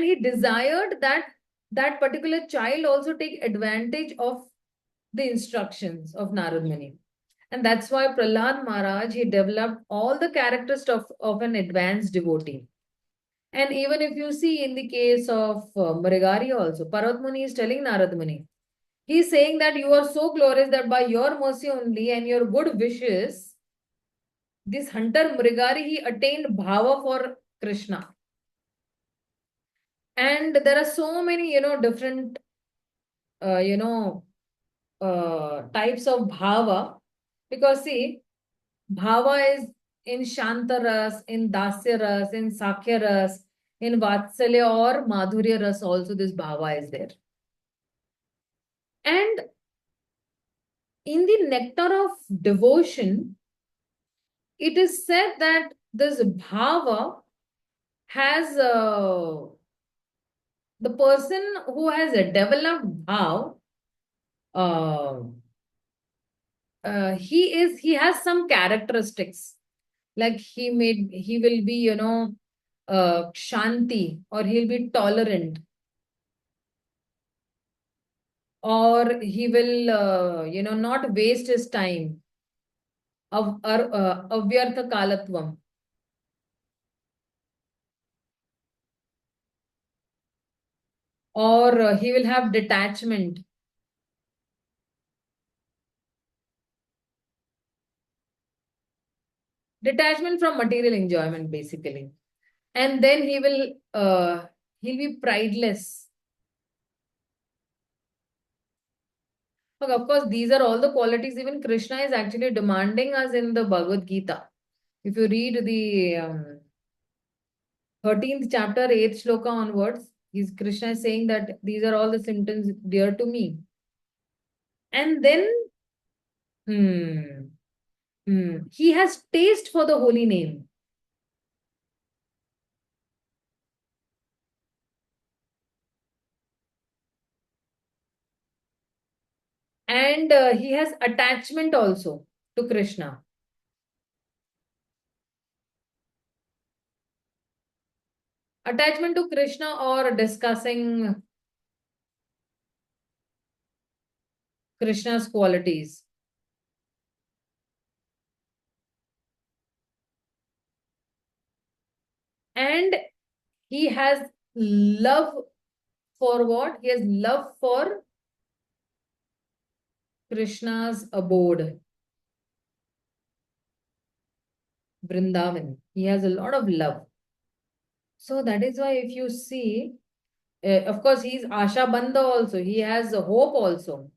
he desired that that particular child also take advantage of the instructions of Narad Muni. And that's why Prahlad Maharaj, he developed all the characteristics of an advanced devotee. And even if you see in the case of Mrigari also, Parvat Muni is telling Narad Muni, he is saying that you are so glorious that by your mercy only and your good wishes, this hunter Mrigari, he attained bhava for Krishna. And there are so many, different, types of bhava. Because see, bhava is in Shantaras, in Dasyaras, in Sakyaras, in Vatsalya or Madhurya Ras also this bhava is there. And in the nectar of devotion, it is said that this bhava has the person who has a developed bhav, uh, he has some characteristics. Like he will be, shanti, or he'll be tolerant, or he will, not waste his time. Avyartha kalatvam. Or he will have detachment. Detachment from material enjoyment, basically. And then he'll be prideless. But of course, these are all the qualities even Krishna is actually demanding us in the Bhagavad-gītā. If you read the 13th chapter, 8th shloka onwards, Krishna is saying that these are all the symptoms dear to me. And then he has taste for the holy name. And he has attachment also to Krishna. Attachment to Krishna or discussing Krishna's qualities. And he has love for what? He has love for Krishna's abode, Vrindavan. He has a lot of love. So that is why if you see, of course, he's Asha Bandha also. He has a hope also.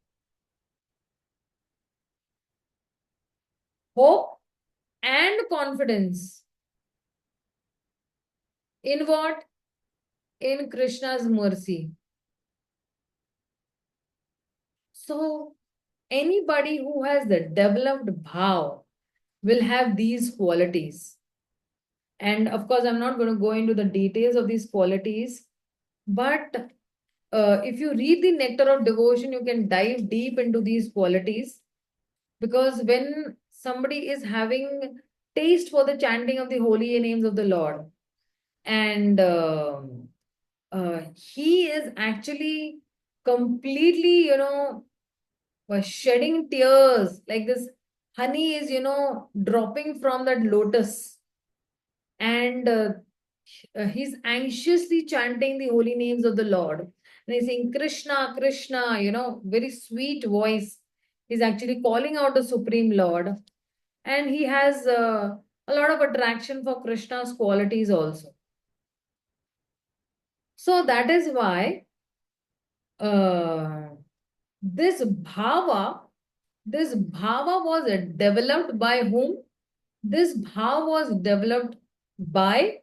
Hope and confidence. In what? In Krishna's mercy. So anybody who has the developed bhav will have these qualities. And of course, I'm not going to go into the details of these qualities, but if you read the Nectar of Devotion, you can dive deep into these qualities. Because when somebody is having taste for the chanting of the holy names of the Lord, and he is actually completely, shedding tears, like this honey is, dropping from that lotus, and he's anxiously chanting the holy names of the Lord. And he's saying, Krishna, Krishna, very sweet voice. He's actually calling out the Supreme Lord. And he has a lot of attraction for Krishna's qualities also. So that is why this bhava was developed by whom? This bhava was developed by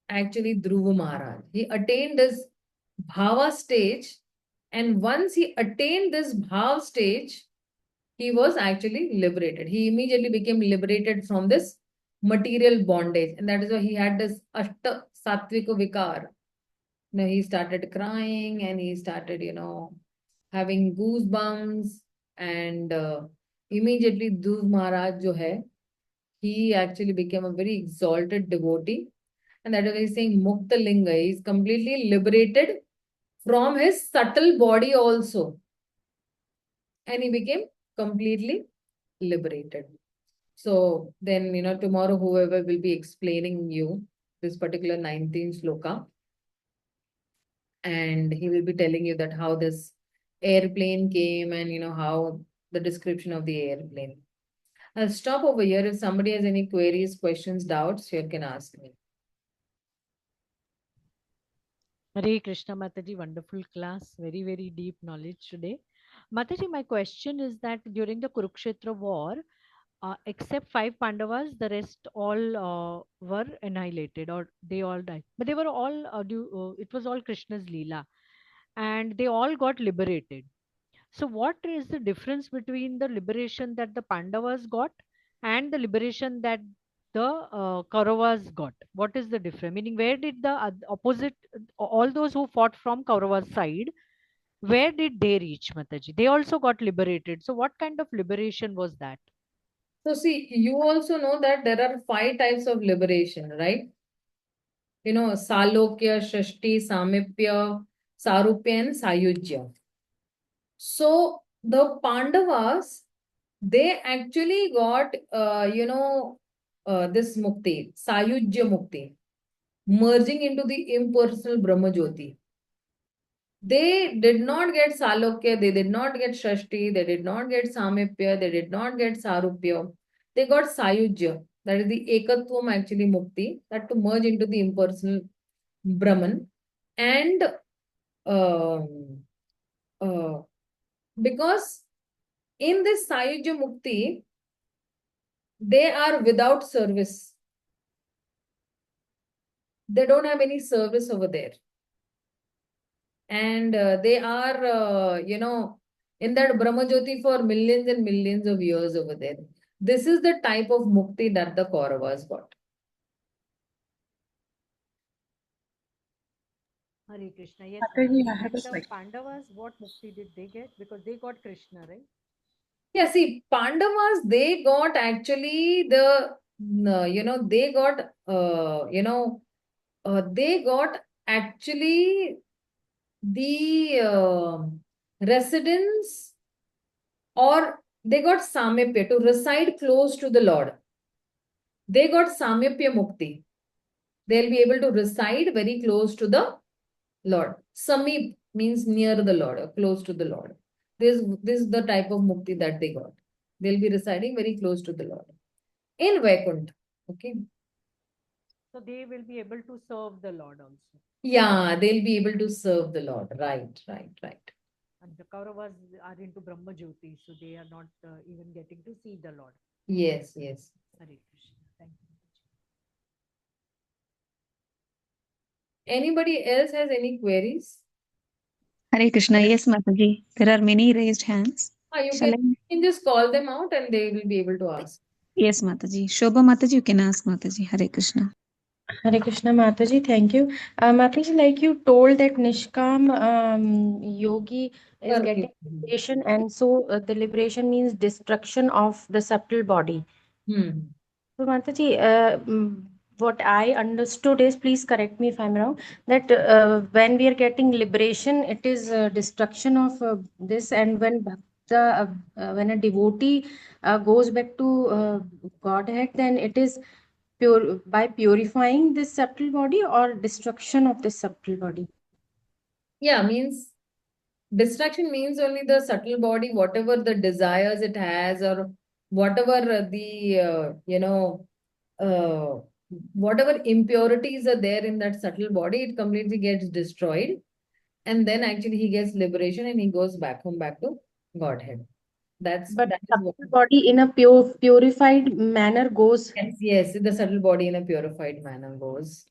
actually Dhruva Maharaj. He attained this bhava stage, and once he attained this bhava stage, he was actually liberated. He immediately became liberated from this material bondage, and that is why he had this ashta sattvika vikar. He started crying, and he started, having goosebumps, and immediately Dhruv Maharaj jo hai, he actually became a very exalted devotee. And that is why he's saying Mukta Linga. He's completely liberated from his subtle body also. And he became completely liberated. So then, tomorrow whoever will be explaining you this particular 19th sloka, and he will be telling you that how this airplane came, and how the description of the airplane. I'll stop over here. If somebody has any queries, questions, doubts, you can ask me. Hare Krishna Mataji, wonderful class, very, very deep knowledge today. Mataji, my question is that during the Kurukshetra war, except 5 Pandavas, the rest all were annihilated, or they all died. But they were all, it was all Krishna's Leela, and they all got liberated. So, what is the difference between the liberation that the Pandavas got and the liberation that Kauravas got? What is the difference? Meaning, where did the opposite, all those who fought from Kauravas side, where did they reach, Mataji? They also got liberated. So, what kind of liberation was that? So see, you also know that there are 5 types of liberation, right? You know, Salokya, Shashti, Samipya, Sarupya, and Sayujya. So the Pandavas, they actually got, this mukti, Sayujya mukti, merging into the impersonal Brahma Jyoti. They did not get Salokya, they did not get Shashti, they did not get Samipya, they did not get Sarupya. They got Sayujya, that is the Ekatvam actually mukti, that to merge into the impersonal Brahman. And um, uh, because in this Sayujya mukti, they are without service. They don't have any service over there. And they are, in that Brahma Jyoti for millions and millions of years over there. This is the type of mukti that the Kauravas got. Hare Krishna. Yes, Mataji, Mataji. I have a And the question. Pandavas, what mukti did they get? Because they got Krishna, right? Yeah, see, Pandavas, they got actually they got, they got actually the residence, or they got Samipya to reside close to the Lord. They got Samipya Mukti. They'll be able to reside very close to the Lord. Samip means near the Lord or close to the Lord. This is the type of mukti that they got. They'll be residing very close to the Lord. In Vaikuntha. Okay. So they will be able to serve the Lord also. Yeah, they'll be able to serve the Lord. Right. And the Kauravas are into Brahma Jyoti, so they are not even getting to see the Lord. Yes. Hare Krishna. Thank you, Mataji. Anybody else has any queries? Hare Krishna. Yes, Mataji. There are many raised hands. You Shall I? can just call them out and they will be able to ask. Yes, Mataji. Shobha Mataji, you can ask Mataji. Hare Krishna. Hare Krishna Mataji, thank you. Mataji, like you told that Nishkam yogi is getting liberation, and so the liberation means destruction of the subtle body. So Mataji, what I understood is, please correct me if I'm wrong, that when we are getting liberation, it is destruction of this, and when when a devotee goes back to Godhead, then it is pure by purifying this subtle body or destruction of this subtle body. Yeah, means distraction means only the subtle body, whatever the desires it has, or whatever whatever impurities are there in that subtle body, it completely gets destroyed. And then actually he gets liberation and he goes back home, back to Godhead. But That is what. subtle body in a purified manner goes. Yes, the subtle body in a purified manner goes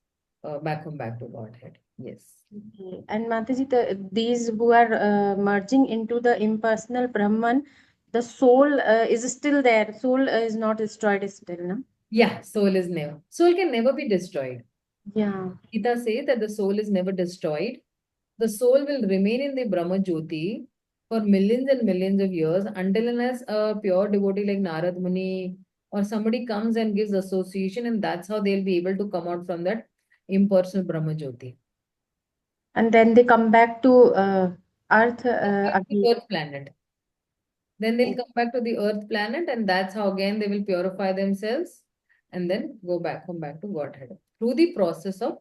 back home, back to Godhead. Yes. Okay. And Mataji, these who are merging into the impersonal Brahman, the soul is still there. Soul is not destroyed still, no? Yeah, soul can never be destroyed. Yeah. Gita says that the soul is never destroyed. The soul will remain in the Brahma Jyoti for millions and millions of years until unless a pure devotee like Narad Muni or somebody comes and gives association, and that's how they'll be able to come out from that impersonal Brahma Jyoti. And then they come back to Earth again. Earth planet. Then they'll come back to the Earth planet, and that's how again they will purify themselves and then go back home, back to Godhead through the process of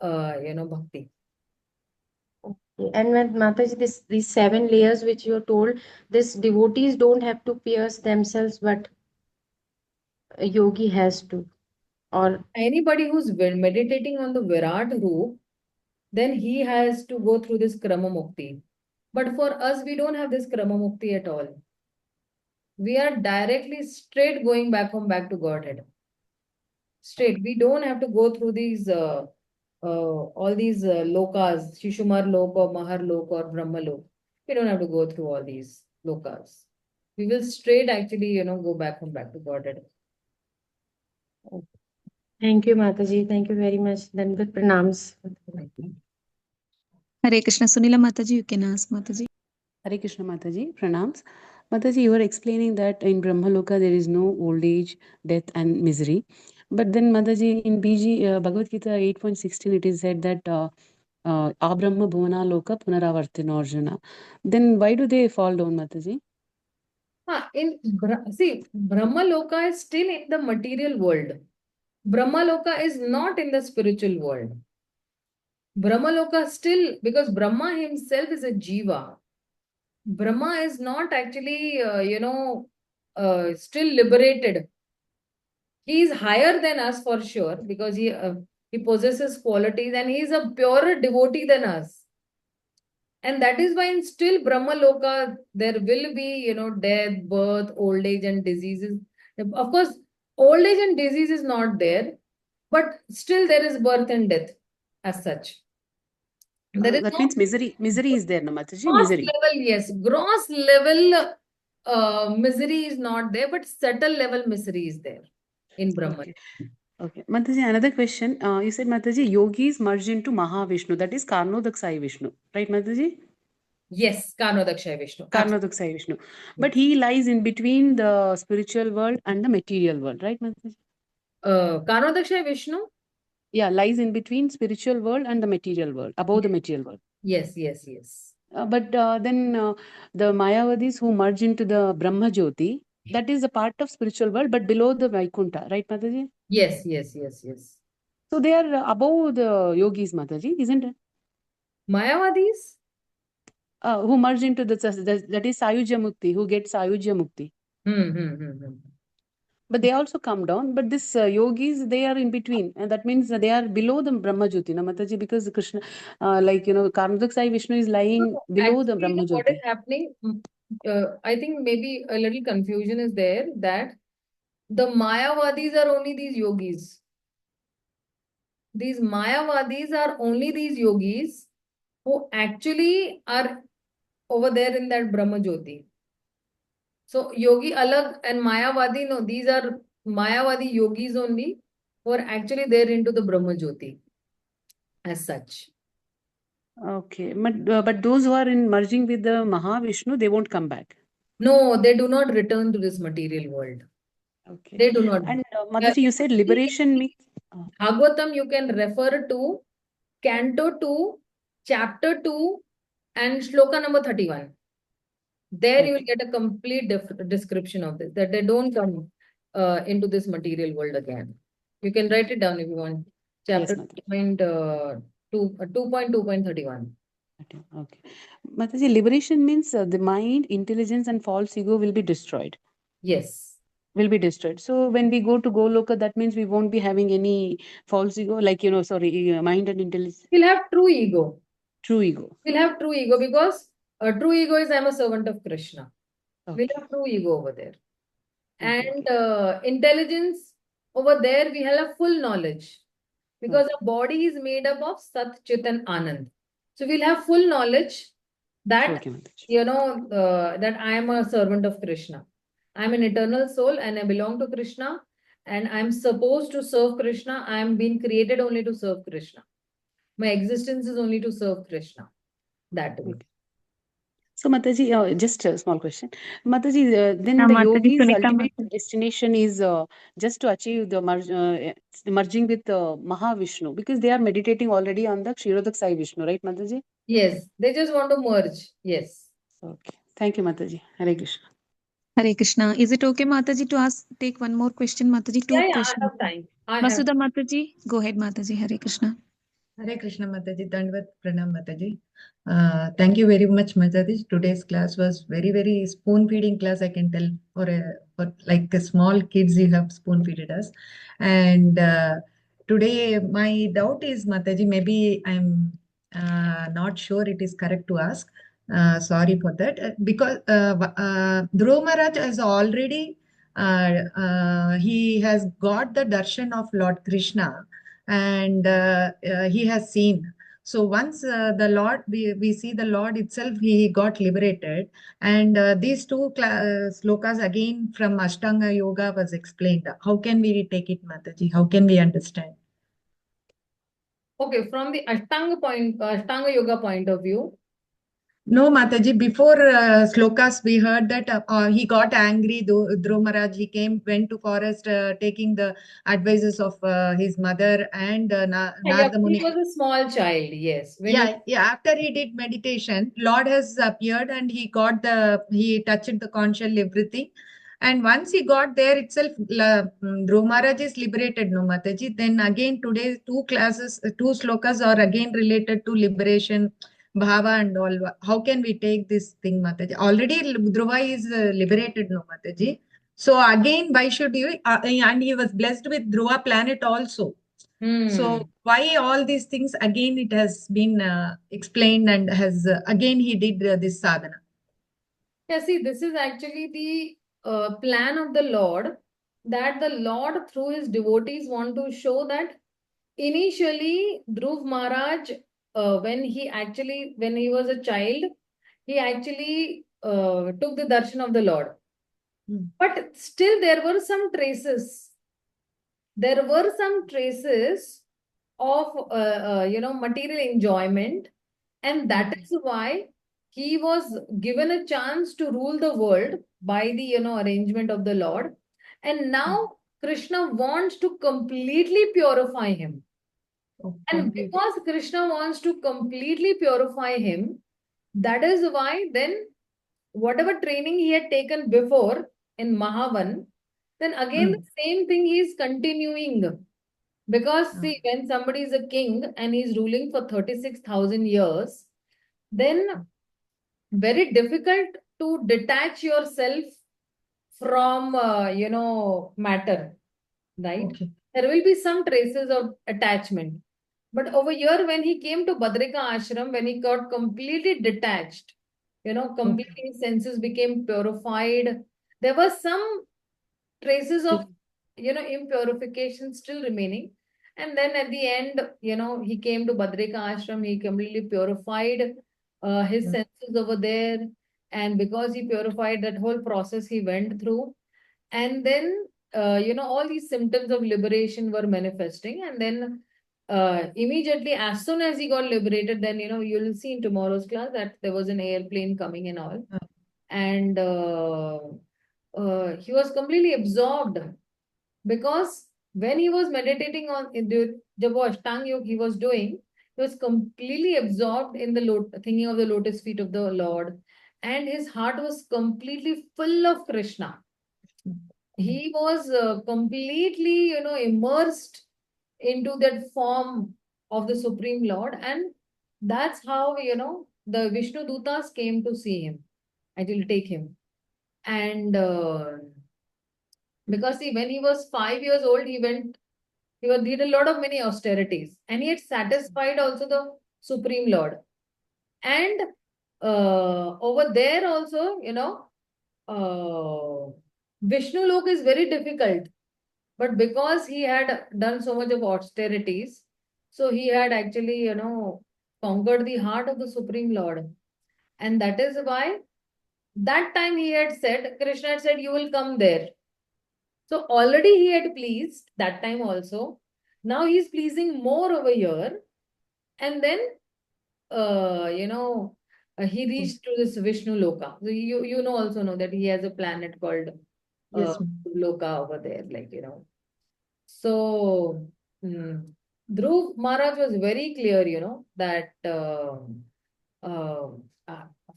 bhakti. Okay. And when Mataji, these 7 layers which you told, this devotees don't have to pierce themselves, but a yogi has to. Or Anybody who's meditating on the Virat Roop, then he has to go through this Krama Mukti. But for us, we don't have this Krama Mukti at all. We are directly straight going back home, back to Godhead. Straight. We don't have to go through these all these lokas, Shishumar Lok or Mahar Lok or Brahma Lok. We don't have to go through all these lokas. We will straight actually, go back home, back to Godhead. Thank you, Mataji. Thank you very much. Then with pranams. Hare Krishna. Sunila Mataji, you can ask Mataji. Hare Krishna Mataji, pranams. Mataji, you were explaining that in Brahmaloka there is no old age, death and misery. But then Mataji, in Bhagavad-gītā 8.16 it is said that Abrahma Bhuvana Loka Punaravartino Arjuna. Then why do they fall down, Mataji? See, Brahma Loka is still in the material world. Brahma Loka is not in the spiritual world. Brahma Loka still, because Brahma himself is a jiva. Brahma is not actually, still liberated. He is higher than us for sure, because he possesses qualities and he is a purer devotee than us. And that is why in still Brahma Loka, there will be, death, birth, old age and diseases. Of course, old age and disease is not there, but still there is birth and death as such. There is that no means misery is there, no, Mataji? gross Misery. level, yes. Gross level misery is not there, but subtle level misery is there in Brahma. Okay. Mataji, another question. You said, Mataji, yogis merge into Mahavishnu, that is Karnodaksai Vishnu. Right, Mataji? Yes, Karnodakshay Vishnu. Karnodaksai Vishnu. But he lies in between the spiritual world and the material world, right, Mataji? Karnodakshay Vishnu? Yeah, lies in between spiritual world and the material world, above the material world. Yes. But then the Mayavadis who merge into the Brahma Jyoti, that is a part of spiritual world, but below the Vaikuntha, right, Mataji? Yes. So they are above the yogis, Mataji, isn't it? Mayavadis? Who merge into that is Sayujya Mukti, who gets Sayujya Mukti. But they also come down. But this yogis, they are in between. And that means they are below the Brahma Jyoti, na Mataji, because Krishna, Karnodaksai Vishnu is lying below the Brahma Jyoti. What is happening, I think maybe a little confusion is there, that the Mayavadis are only these yogis. These Mayavadis are only these yogis who actually are over there in that Brahma Jyoti. So yogi alag and Mayavadi, no, these are Mayavadi yogis only who are actually there into the Brahma Jyoti as such. Okay. But those who are in merging with the Mahavishnu, they won't come back. No, they do not return to this material world. Okay. They do not. And Mataji, you said liberation means... Bhagavatam, you can refer to Canto 2, Chapter 2 and Shloka number 31. There you will get a complete description of this, that they don't come into this material world again. You can write it down if you want. Chapter 2.2.31. Okay. Mataji, liberation means the mind, intelligence and false ego will be destroyed. Yes. Will be destroyed. So when we go to Goloka, that means we won't be having any false ego, like, mind and intelligence. We'll have true ego. True ego. We'll have true ego because true ego is I'm a servant of Krishna. We'll have true ego over there. And intelligence, over there we have a full knowledge. Because our body is made up of Sat, Chit and Anand. So we'll have full knowledge that, that I am a servant of Krishna. I'm an eternal soul and I belong to Krishna. And I'm supposed to serve Krishna. I'm being created only to serve Krishna. My existence is only to serve Krishna. That way. So Mataji, just a small question. Mataji, then the yogi's ultimate destination is just to achieve the merging with Mahavishnu, because they are meditating already on the Kshirodaksai Vishnu, right, Mataji? Yes, they just want to merge. Yes. Okay. Thank you, Mataji. Hare Krishna. Hare Krishna. Is it okay, Mataji, to take one more question, Mataji? Two questions. I have time. Masuda Mataji, go ahead, Mataji. Hare Krishna. Hare Krishna, Mataji. Dandvat Pranam, Mataji. Thank you very much, Mataji. Today's class was very, very spoon-feeding class, I can tell. For like a small kids, you have spoon-feeded us. And today, my doubt is, Mataji, maybe I'm not sure it is correct to ask. Sorry for that. Because Dhruva Maharaj has already, he has got the darshan of Lord Krishna. And he has seen. So once the Lord, we see the Lord itself, he got liberated. And these two slokas again from Ashtanga Yoga was explained. How can we take it, Mataji? How can we understand? Okay, from the Ashtanga Yoga point of view. No, Mataji, before slokas, we heard that he got angry. Dhruv Maharaj, he went to forest taking the advices of his mother and Narada Muni. He was a small child, yes. After he did meditation, Lord has appeared and he touched the conch shell, everything. And once he got there itself, Dhruv Maharaj is liberated, no Mataji. Then again, today, two slokas are again related to liberation, bhava and all. How can we take this thing, Mataji? Already Dhruva is liberated, no Mataji. So again, why should we? And he was blessed with Dhruva planet also. So why all these things again? It has been explained and has again he did this sadhana. Yeah, see, this is actually the plan of the Lord, that the Lord through his devotees want to show that initially Dhruv Maharaj, when he was a child, he actually took the darshan of the Lord. But still there were some traces. There were some traces of, material enjoyment. And that is why he was given a chance to rule the world by the, arrangement of the Lord. And now Krishna wants to completely purify him. And because Krishna wants to completely purify him, that is why then whatever training he had taken before in Mahavan, then again the same thing he is continuing. Because see, when somebody is a king and he's ruling for 36,000 years, then very difficult to detach yourself from, matter, right? Okay. There will be some traces of attachment. But over here, when he came to Badrika Ashram, when he got completely detached, completely his senses became purified, there were some traces of, impurification still remaining. And then at the end, he came to Badrika Ashram, he completely purified his senses over there. And because he purified, that whole process he went through. And then, all these symptoms of liberation were manifesting. And then immediately, as soon as he got liberated, then, you'll see in tomorrow's class that there was an airplane coming and all. And he was completely absorbed. Because when he was meditating on the Ashtanga Yoga he was doing, he was completely absorbed in thinking of the lotus feet of the Lord. And his heart was completely full of Krishna. He was completely, immersed into that form of the Supreme Lord. And that's how, the Vishnu Dutas came to see him. I will take him. And because see, when he was 5 years old, he did a lot of many austerities, and he had satisfied also the Supreme Lord. And over there also, Vishnu Lok is very difficult, but because he had done so much of austerities, so he had actually, conquered the heart of the Supreme Lord. And that is why that time Krishna had said, you will come there. So already he had pleased that time also. Now he's pleasing more over here. And then, he reached to this Vishnu Loka. So you also know that he has a planet called Loka over there, So Dhruv Maharaj was very clear, that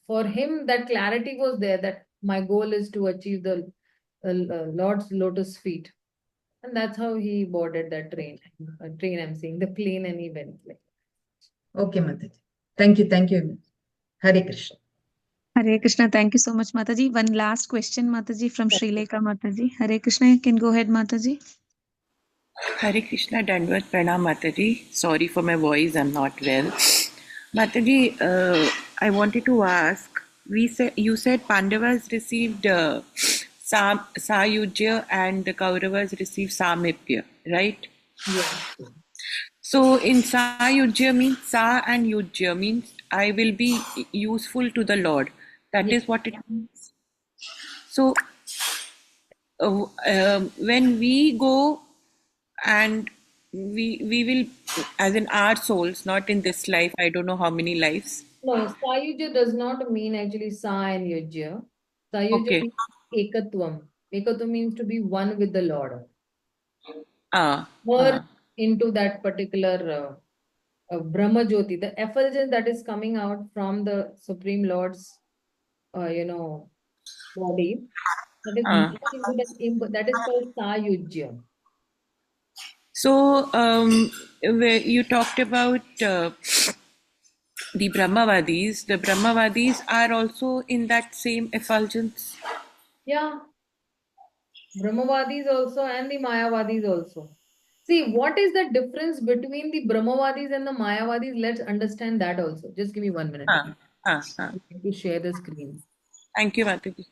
for him that clarity was there, that my goal is to achieve the Lord's lotus feet. And that's how he boarded that train. I'm saying the plane, and he went. Okay, Mataji. Thank you. Hare Krishna. Hare Krishna. Thank you so much, Mataji. One last question, Mataji, from Śrī Caitanya Mataji. Hare Krishna, you can go ahead, Mataji. Hare Krishna, Dandvat Pranam, Mataji. Sorry for my voice, I'm not well. Mataji, I wanted to ask, you said Pandavas received Sayujya and the Kauravas received Samipya, right? Yes. So in Sayujya means Sa and Yujya means I will be useful to the Lord. That is what it means. So when we go and we will, as in our souls, not in this life, I don't know how many lives. No, Sayujya does not mean actually Sa and Yujya. Sayujya Okay. means Ekatvam. Ekatvam means to be one with the Lord. Merge into that particular Brahma Jyoti, the effulgence that is coming out from the Supreme Lord's, body. That is merged into that is called Sayujya. So where you talked about the Brahmavadis are also in that same effulgence. Yeah. Brahmavadis also and the Mayavadis also. See, what is the difference between the Brahmavadis and the Mayavadis? Let's understand that also. Just give me 1 minute. To share the screen. Thank you, Mataji.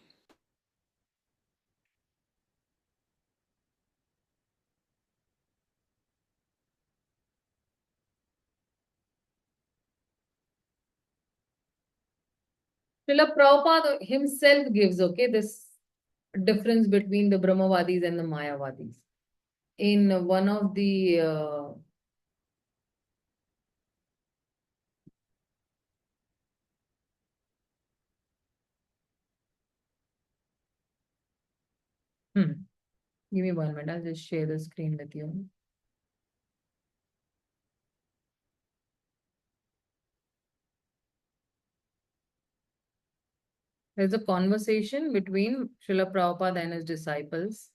Srila Prabhupada himself gives, okay, this difference between the Brahmavadis and the Mayavadis. In one of the give me 1 minute, I'll just share the screen with you. There's a conversation between Srila Prabhupada and his disciples.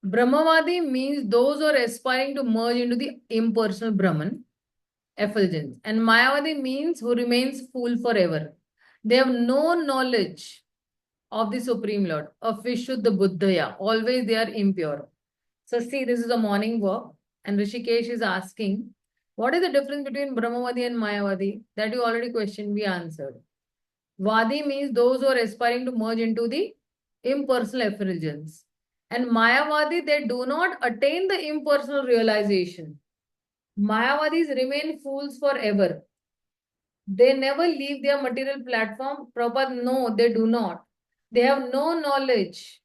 Brahmavadi means those who are aspiring to merge into the impersonal Brahman, effulgence. And Mayavadi means who remains fool forever. They have no knowledge of the Supreme Lord, of Vishuddha Buddhaya. Always they are impure. So see, this is a morning walk and Rishikesh is asking, what is the difference between Brahmavadi and Mayavadi? That you already questioned, we answered. Vadi means those who are aspiring to merge into the impersonal effulgence. And Mayavadi, they do not attain the impersonal realization. Mayavadis remain fools forever. They never leave their material platform. Prabhupada, no, they do not. They have no knowledge.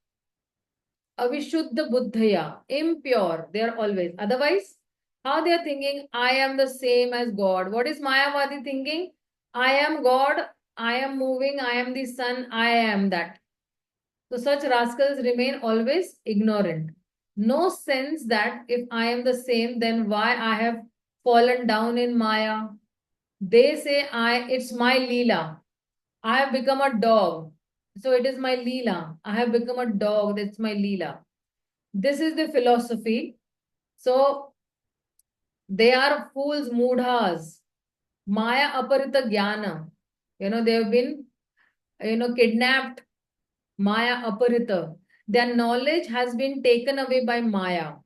Avishuddha Buddhaya, impure, they are always. Otherwise, how they are thinking, I am the same as God. What is Mayavadi thinking? I am God, I am moving, I am the sun, I am that. So such rascals remain always ignorant. No sense that if I am the same, then why I have fallen down in Maya. They say it's my Leela. I have become a dog. So it is my Leela. I have become a dog. That's my Leela. This is the philosophy. So they are fools, mudhas. Maya aparita jnana. They have been, kidnapped. Maya aparita. Their knowledge has been taken away by Maya.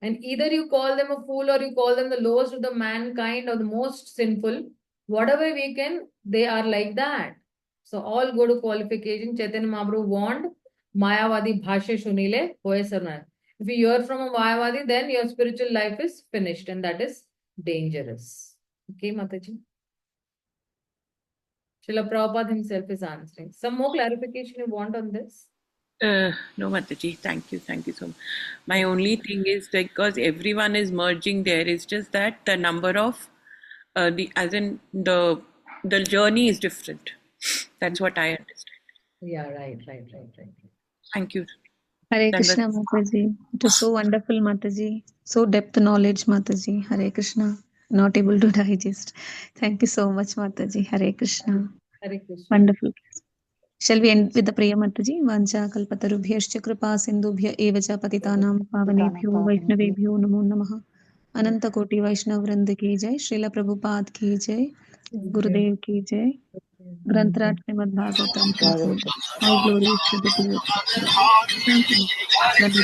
And either you call them a fool or you call them the lowest of the mankind or the most sinful. Whatever we can, they are like that. So all go to qualification. Chaitanya Mahaprabhu warned, Mayavadi bhashe shunile hoye sarna. If you hear from a Mayavadi, then your spiritual life is finished and that is dangerous. Okay, Mataji? Srila Prabhupada himself is answering. Some more clarification you want on this? No, Mataji, thank you so much. My only thing is because everyone is merging there, it's just that the number of the journey is different. That's what I understand. Yeah, right. Thank you. Hare Krishna, Mataji. It was so wonderful, Mataji. So depth knowledge, Mataji. Hare Krishna. Not able to digest. Thank you so much, Mataji. Hare Krishna. Hare Krishna. Wonderful. Shall we end with the prayer, Mataji? Vancha kalpatarubhyascha kripa sindhubhya evacha patitanam pavanebhyo vaishnavebhyo namo namaha. Ananta Koti Vaishnav Vrinda ki jai, Srila Prabhupada ki jai, Gurudev ki jai, Granthrat Śrīmad-Bhāgavatam ki jai. All glories to the devotees. Thank you. Thank you.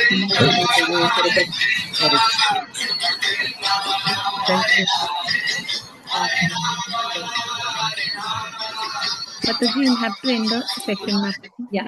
Mataji, you'll have to end the session, Mataji. Yeah.